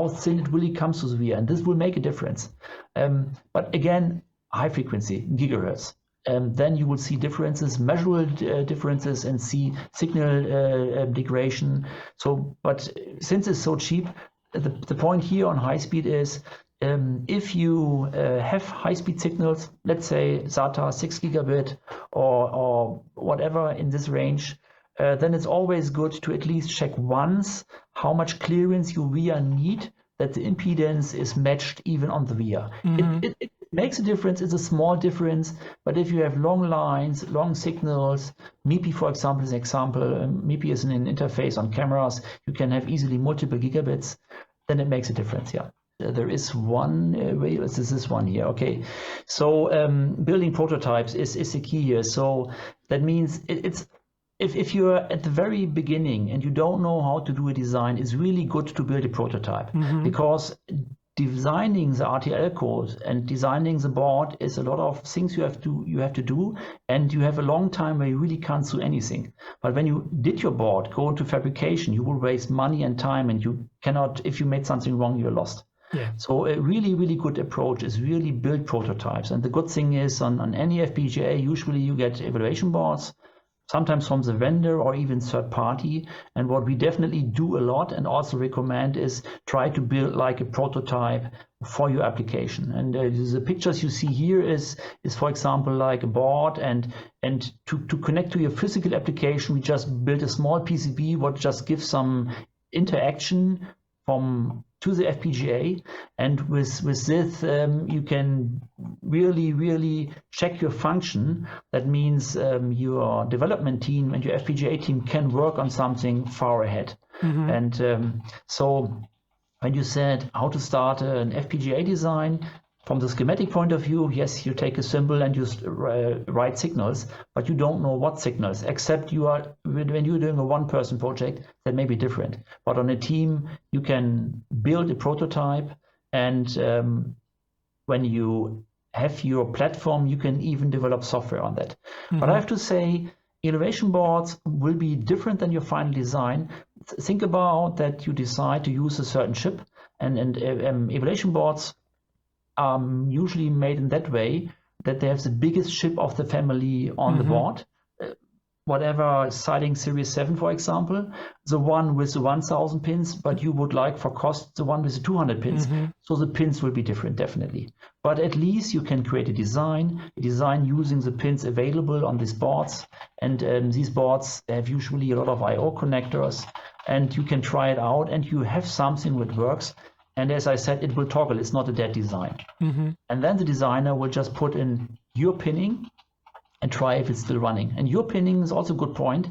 thin it really comes to the via, and this will make a difference. But again, high frequency, gigahertz. Then you will see differences, measurable differences, and see signal degradation. So, but since it's so cheap, the point here on high speed is if you have high-speed signals, let's say SATA 6 gigabit or whatever in this range, then it's always good to at least check once how much clearance you via need, that the impedance is matched even on the via. It makes a difference. It's a small difference, but if you have long lines, long signals, MIPI, for example, is an example. MIPI is an interface on cameras. You can have easily multiple gigabits. Then it makes a difference. Yeah. There is one way. This is this one here. Okay, so building prototypes is the key here. So that means it's if you're at the very beginning and you don't know how to do a design, it's really good to build a prototype, because designing the RTL code and designing the board is a lot of things you have to do, and you have a long time where you really can't do anything. But when you did your board, go into fabrication, you will waste money and time, and you cannot, if you made something wrong, you're lost. Yeah. So a really, really good approach is really build prototypes. And the good thing is on any FPGA, usually you get evaluation boards, sometimes from the vendor or even third party. And what we definitely do a lot and also recommend is try to build like a prototype for your application. And the pictures you see here is for example, like a board, and to connect to your physical application, we just built a small PCB, what just gives some interaction to the FPGA, and with this you can really check your function. That means your development team and your FPGA team can work on something far ahead. And so when you said how to start an FPGA design, from the schematic point of view, yes, you take a symbol and you write signals, but you don't know what signals, except when you're doing a one-person project, that may be different. But on a team, you can build a prototype, and when you have your platform, you can even develop software on that. But I have to say, innovation boards will be different than your final design. Think about that you decide to use a certain chip, And evaluation boards are usually made in that way that they have the biggest chip of the family on the board. Whatever citing Series 7, for example, the one with the 1000 pins, but you would like for cost the one with the 200 pins. So the pins will be different, definitely. But at least you can create a design using the pins available on these boards. And these boards have usually a lot of I/O connectors, and you can try it out and you have something that works. And as I said, it will toggle. It's not a dead design. And then the designer will just put in your pinning and try if it's still running. And your pinning is also a good point.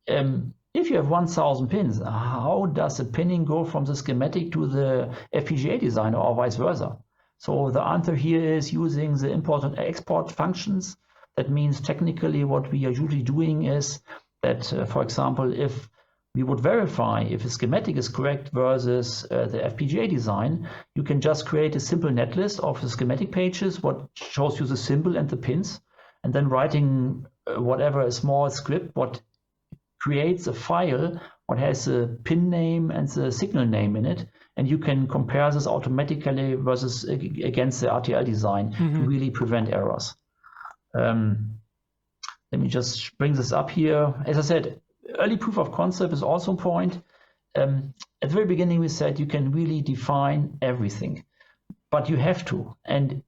If you have 1000 pins, how does the pinning go from the schematic to the FPGA designer or vice versa? So the answer here is using the import and export functions. That means technically what we are usually doing is that, for example, if we would verify if a schematic is correct versus the FPGA design, you can just create a simple netlist of the schematic pages, what shows you the symbol and the pins, and then writing whatever a small script, what creates a file, what has the pin name and the signal name in it, and you can compare this automatically versus against the RTL design to really prevent errors. Let me just bring this up here. As I said, early proof of concept is also a point. At the very beginning, we said you can really define everything, but you have to. And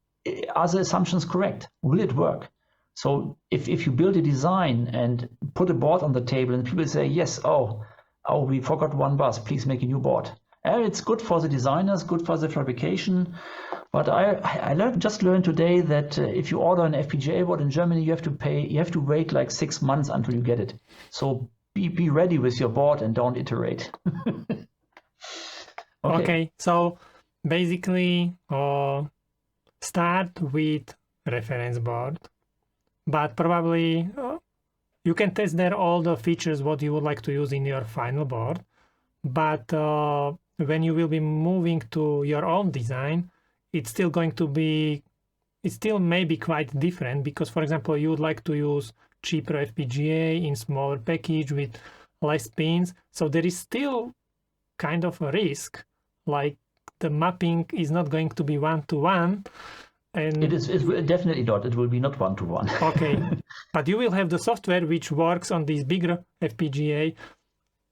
are the assumptions correct? Will it work? So if you build a design and put a board on the table and people say, yes, oh, we forgot one bus, please make a new board. It's good for the designers, good for the fabrication. But I just learned today that if you order an FPGA board in Germany, you have to wait like 6 months until you get it. So be ready with your board and don't iterate. Okay, so basically start with reference board. But probably you can test there all the features what you would like to use in your final board. But when you will be moving to your own design, it's still may be quite different because, for example, you would like to use cheaper FPGA in smaller package with less pins. So there is still kind of a risk, like the mapping is not going to be one-to-one. And it is definitely not. It will be not one-to-one. Okay, but you will have the software which works on this bigger FPGA,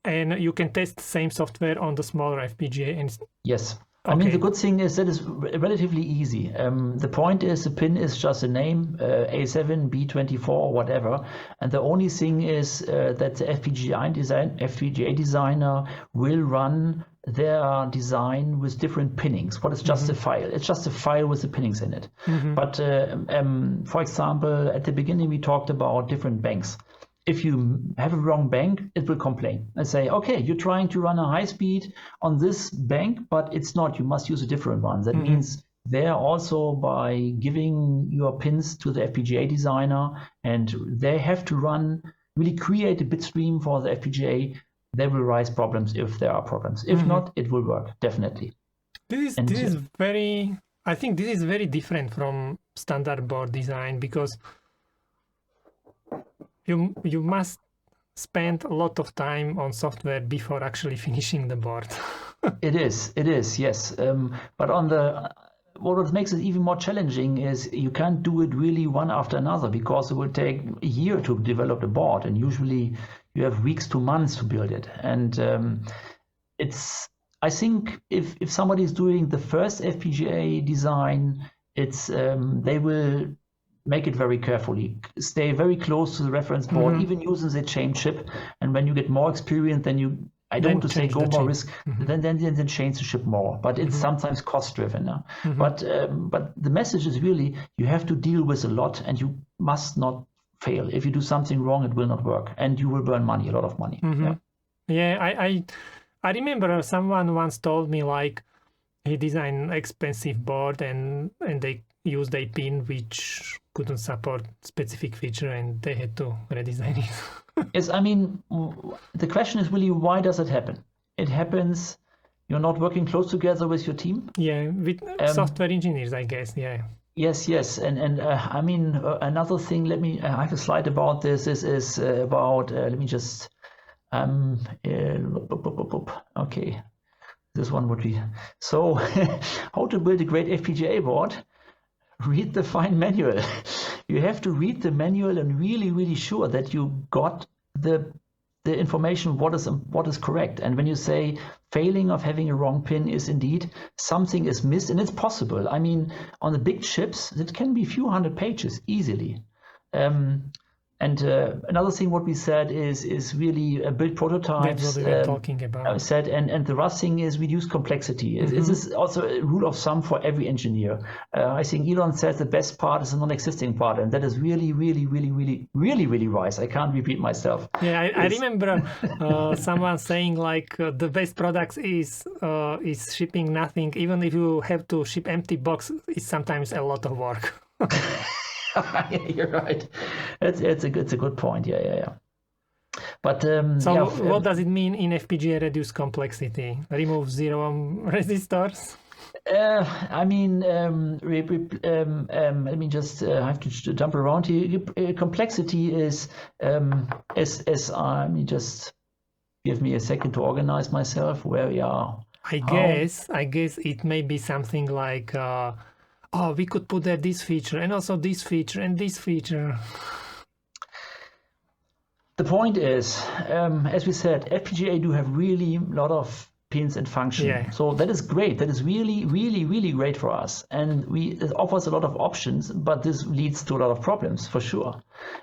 and you can test the same software on the smaller FPGA. And yes, okay. I mean the good thing is that it's relatively easy. The point is the pin is just a name, A7, B24, whatever, and the only thing is that the FPGA designer will run their design with different pinnings. What is just a file? It's just a file with the pinnings in it. But for example, at the beginning we talked about different banks. If you have a wrong bank, it will complain and say, okay, you're trying to run a high speed on this bank, but it's not. You must use a different one. That means there also by giving your pins to the FPGA designer, and they have to really create a bit stream for the FPGA. There will rise problems if there are problems. If not, it will work, definitely. This is very, I think this is very different from standard board design because you must spend a lot of time on software before actually finishing the board. It is, yes. But what makes it even more challenging is you can't do it really one after another because it will take a year to develop the board, and usually you have weeks to months to build it. And I think if somebody is doing the first FPGA design, they will make it very carefully, stay very close to the reference board, even using the chain chip. And when you get more experience, then I don't want to say go more risk, then change the chip more. But it's sometimes cost driven. But the message is really you have to deal with a lot, and you must not fail. If you do something wrong, it will not work, and you will burn money, a lot of money. I remember someone once told me like he designed expensive board and they used a pin which couldn't support specific feature and they had to redesign it. Yes, I mean the question is really why does it happen? It happens. You're not working close together with your team. Yeah, with software engineers, I guess. Yeah. Yes, and I mean another thing. I have a slide about this. This is about. Let me just. Okay, This one would be. So how to build a great FPGA board? Read the fine manual. You have to read the manual and really sure that you got the information what is correct. And when you say failing of having a wrong pin is indeed something is missed, and it's possible. I mean, on the big chips, it can be a few hundred pages easily. And another thing what we said is really build prototypes. That's what we were talking about. Said, and the last thing is reduce complexity. This is also a rule of thumb for every engineer. I think Elon says the best part is a non-existing part, and that is really wise. I can't repeat myself. Yeah, I remember someone saying like the best products is shipping nothing. Even if you have to ship empty box, it's sometimes a lot of work. Yeah, you're right. It's a good point. Yeah. But so what does it mean in FPGA reduce complexity? Remove zero resistors? I mean, let me just have to jump around here. Complexity is just give me a second to organize myself where we are. I guess it may be something like we could put there this feature and also this feature and this feature. The point is, as we said, FPGA do have really a lot of pins and function. Yeah. So that is great. That is really great for us. And it offers a lot of options, but this leads to a lot of problems for sure.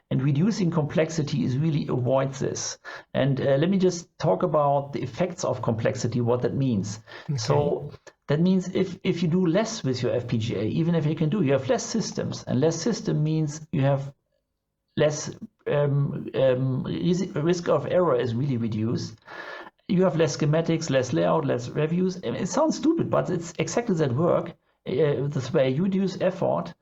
And reducing complexity is really avoid this. And let me just talk about the effects of complexity, what that means. Okay. So that means if you do less with your FPGA, even if you have less systems, and less system means you have less risk of error is really reduced. You have less schematics, less layout, less reviews. It sounds stupid, but it's exactly that work. This way you reduce effort.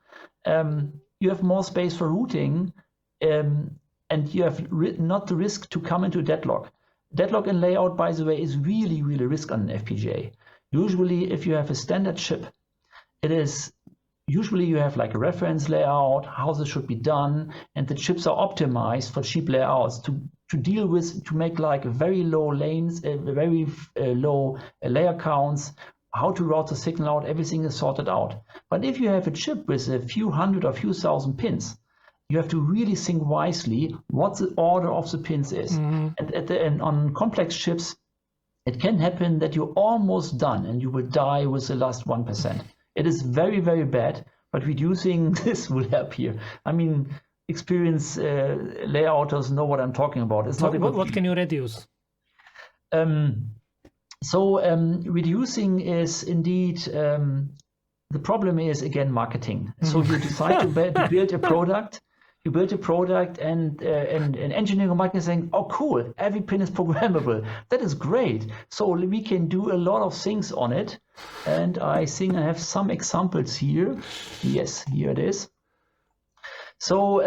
You have more space for routing, and you have not the risk to come into deadlock. Deadlock in layout, by the way, is really a risk on an FPGA. Usually, if you have a standard chip, it is usually you have like a reference layout, how this should be done, and the chips are optimized for cheap layouts to deal with, to make like very low lanes, very low layer counts, how to route the signal out, everything is sorted out. But if you have a chip with a few hundred or few thousand pins, you have to really think wisely what the order of the pins is. And on complex chips, it can happen that you're almost done and you will die with the last 1%. It is very bad, but reducing this will help here. I mean, experienced layouters know what I'm talking about. It's not what can you reduce? Reducing is indeed the problem is again marketing. So you decide to build a product. You build a product and engineering and marketing saying, oh cool, every pin is programmable. That is great. So we can do a lot of things on it. And I think I have some examples here. Yes, here it is. So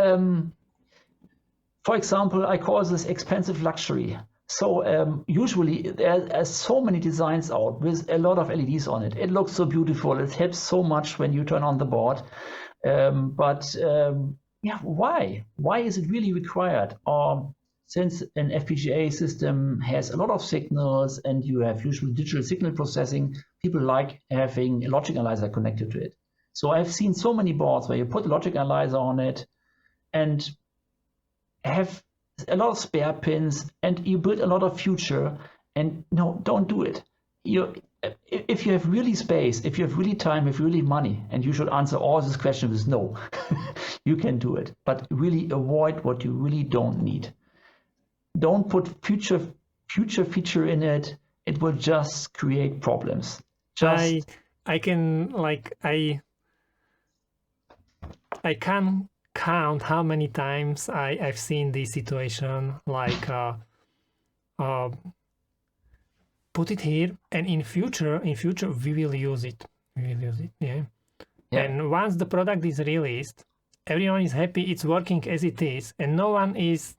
for example, I call this expensive luxury. So usually there are so many designs out with a lot of LEDs on it. It looks so beautiful. It helps so much when you turn on the board. Yeah, why? Why is it really required? Since an FPGA system has a lot of signals and you have usually digital signal processing, people like having a logic analyzer connected to it. So I've seen so many boards where you put a logic analyzer on it and have a lot of spare pins and you build a lot of future, and no, don't do it. If you have really space, if you have really time, if you really money, and you should answer all this question with no, you can do it. But really avoid what you really don't need. Don't put future feature in it. It will just create problems. I can't count how many times I've seen this situation, like put it here, and in future we will use it. Yeah. And once the product is released, everyone is happy it's working as it is, and no one is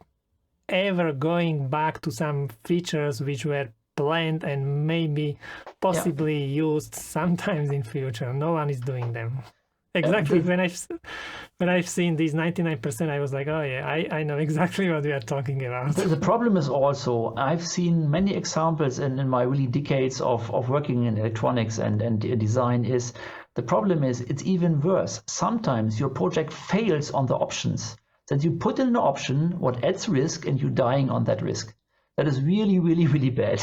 ever going back to some features which were planned and maybe possibly used sometimes in future. No one is doing them. exactly. When I've seen these 99%, I was like, oh yeah, I know exactly what we are talking about. The problem is also, I've seen many examples in my really decades of working in electronics and design is, the problem is it's even worse. Sometimes your project fails on the options. That you put in an option what adds risk and you're dying on that risk. That is really, really, really bad.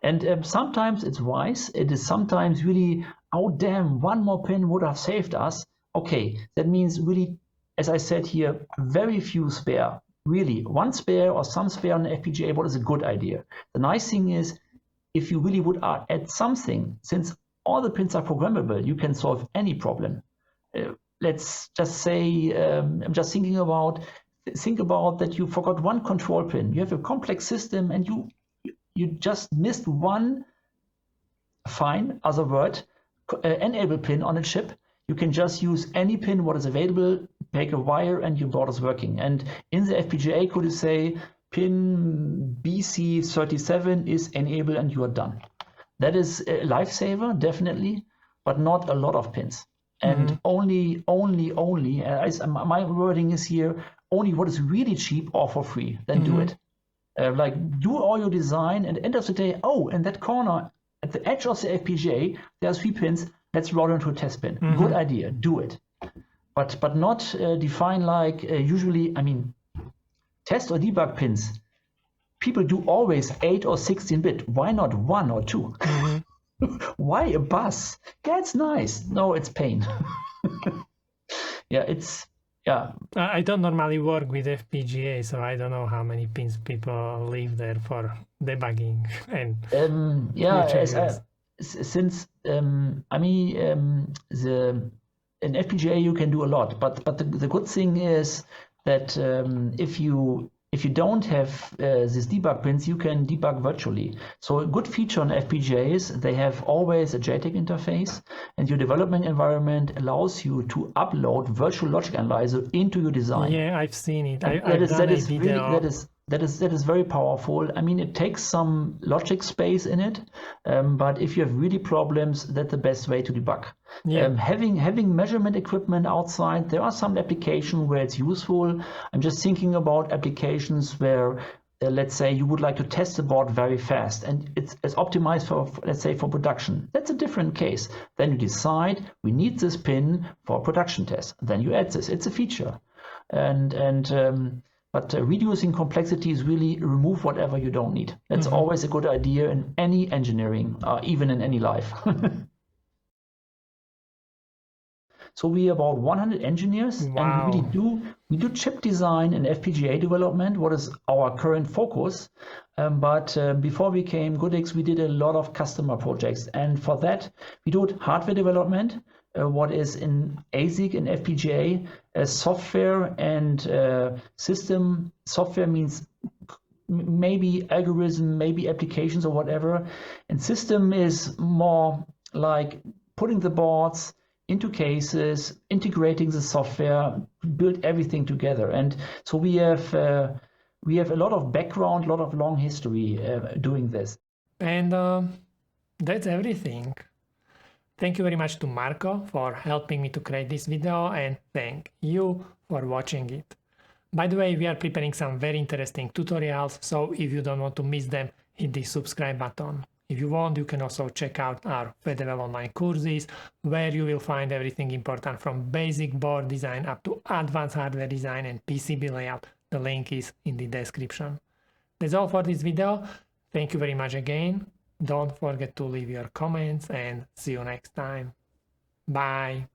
And sometimes it's wise. It is sometimes really, oh damn, one more pin would have saved us. Okay, that means really, as I said here, very few spare. Really, one spare or some spare on an FPGA board is a good idea. The nice thing is, if you really would add something, since all the pins are programmable, you can solve any problem. Let's just say, I'm just think about that you forgot one control pin. You have a complex system and you just missed one, fine, other word, enable pin on a chip. You can just use any pin what is available, take a wire, and your board is working. And in the FPGA code, you say pin BC37 is enabled and you are done. That is a lifesaver, definitely, but not a lot of pins. And only, my wording is here, only what is really cheap or for free, then do it. Like do all your design, and at the end of the day, oh, in that corner, at the edge of the FPGA, there are 3 pins, let's route into a test pin. Good idea, do it. But not define like usually, I mean, test or debug pins. People do always 8 or 16-bit. Why not 1 or 2? Why a bus? Yeah, it's nice. No, it's pain. Yeah. I don't normally work with FPGA, so I don't know how many pins people leave there for debugging and since in FPGA you can do a lot, but the good thing is that if you don't have these debug pins, you can debug virtually. So a good feature on FPGAs, they have always a JTAG interface, and your development environment allows you to upload virtual logic analyzer into your design. Yeah, I've seen it. That is very powerful. I mean, it takes some logic space in it, but if you have really problems, that's the best way to debug. Yeah. Having measurement equipment outside, there are some applications where it's useful. I'm just thinking about applications where, let's say, you would like to test the board very fast, and it's optimized for, let's say, for production. That's a different case. Then you decide we need this pin for production test. Then you add this. It's a feature, But reducing complexity is really remove whatever you don't need. That's always a good idea in any engineering, even in any life. So we are about 100 engineers, wow. And we do chip design and FPGA development, what is our current focus. But before we came Goodix, we did a lot of customer projects, and for that we do hardware development. What is in ASIC and FPGA, software and system. Software means maybe algorithm, maybe applications or whatever. And system is more like putting the boards into cases, integrating the software, build everything together. And so we have a lot of background, a lot of long history doing this. And that's everything. Thank you very much to Marko for helping me to create this video, and thank you for watching it. By the way, we are preparing some very interesting tutorials, so if you don't want to miss them, hit the subscribe button. If you want, you can also check out our FedLevel online courses, where you will find everything important from basic board design up to advanced hardware design and PCB layout. The link is in the description. That's all for this video. Thank you very much again. Don't forget to leave your comments, and see you next time. Bye.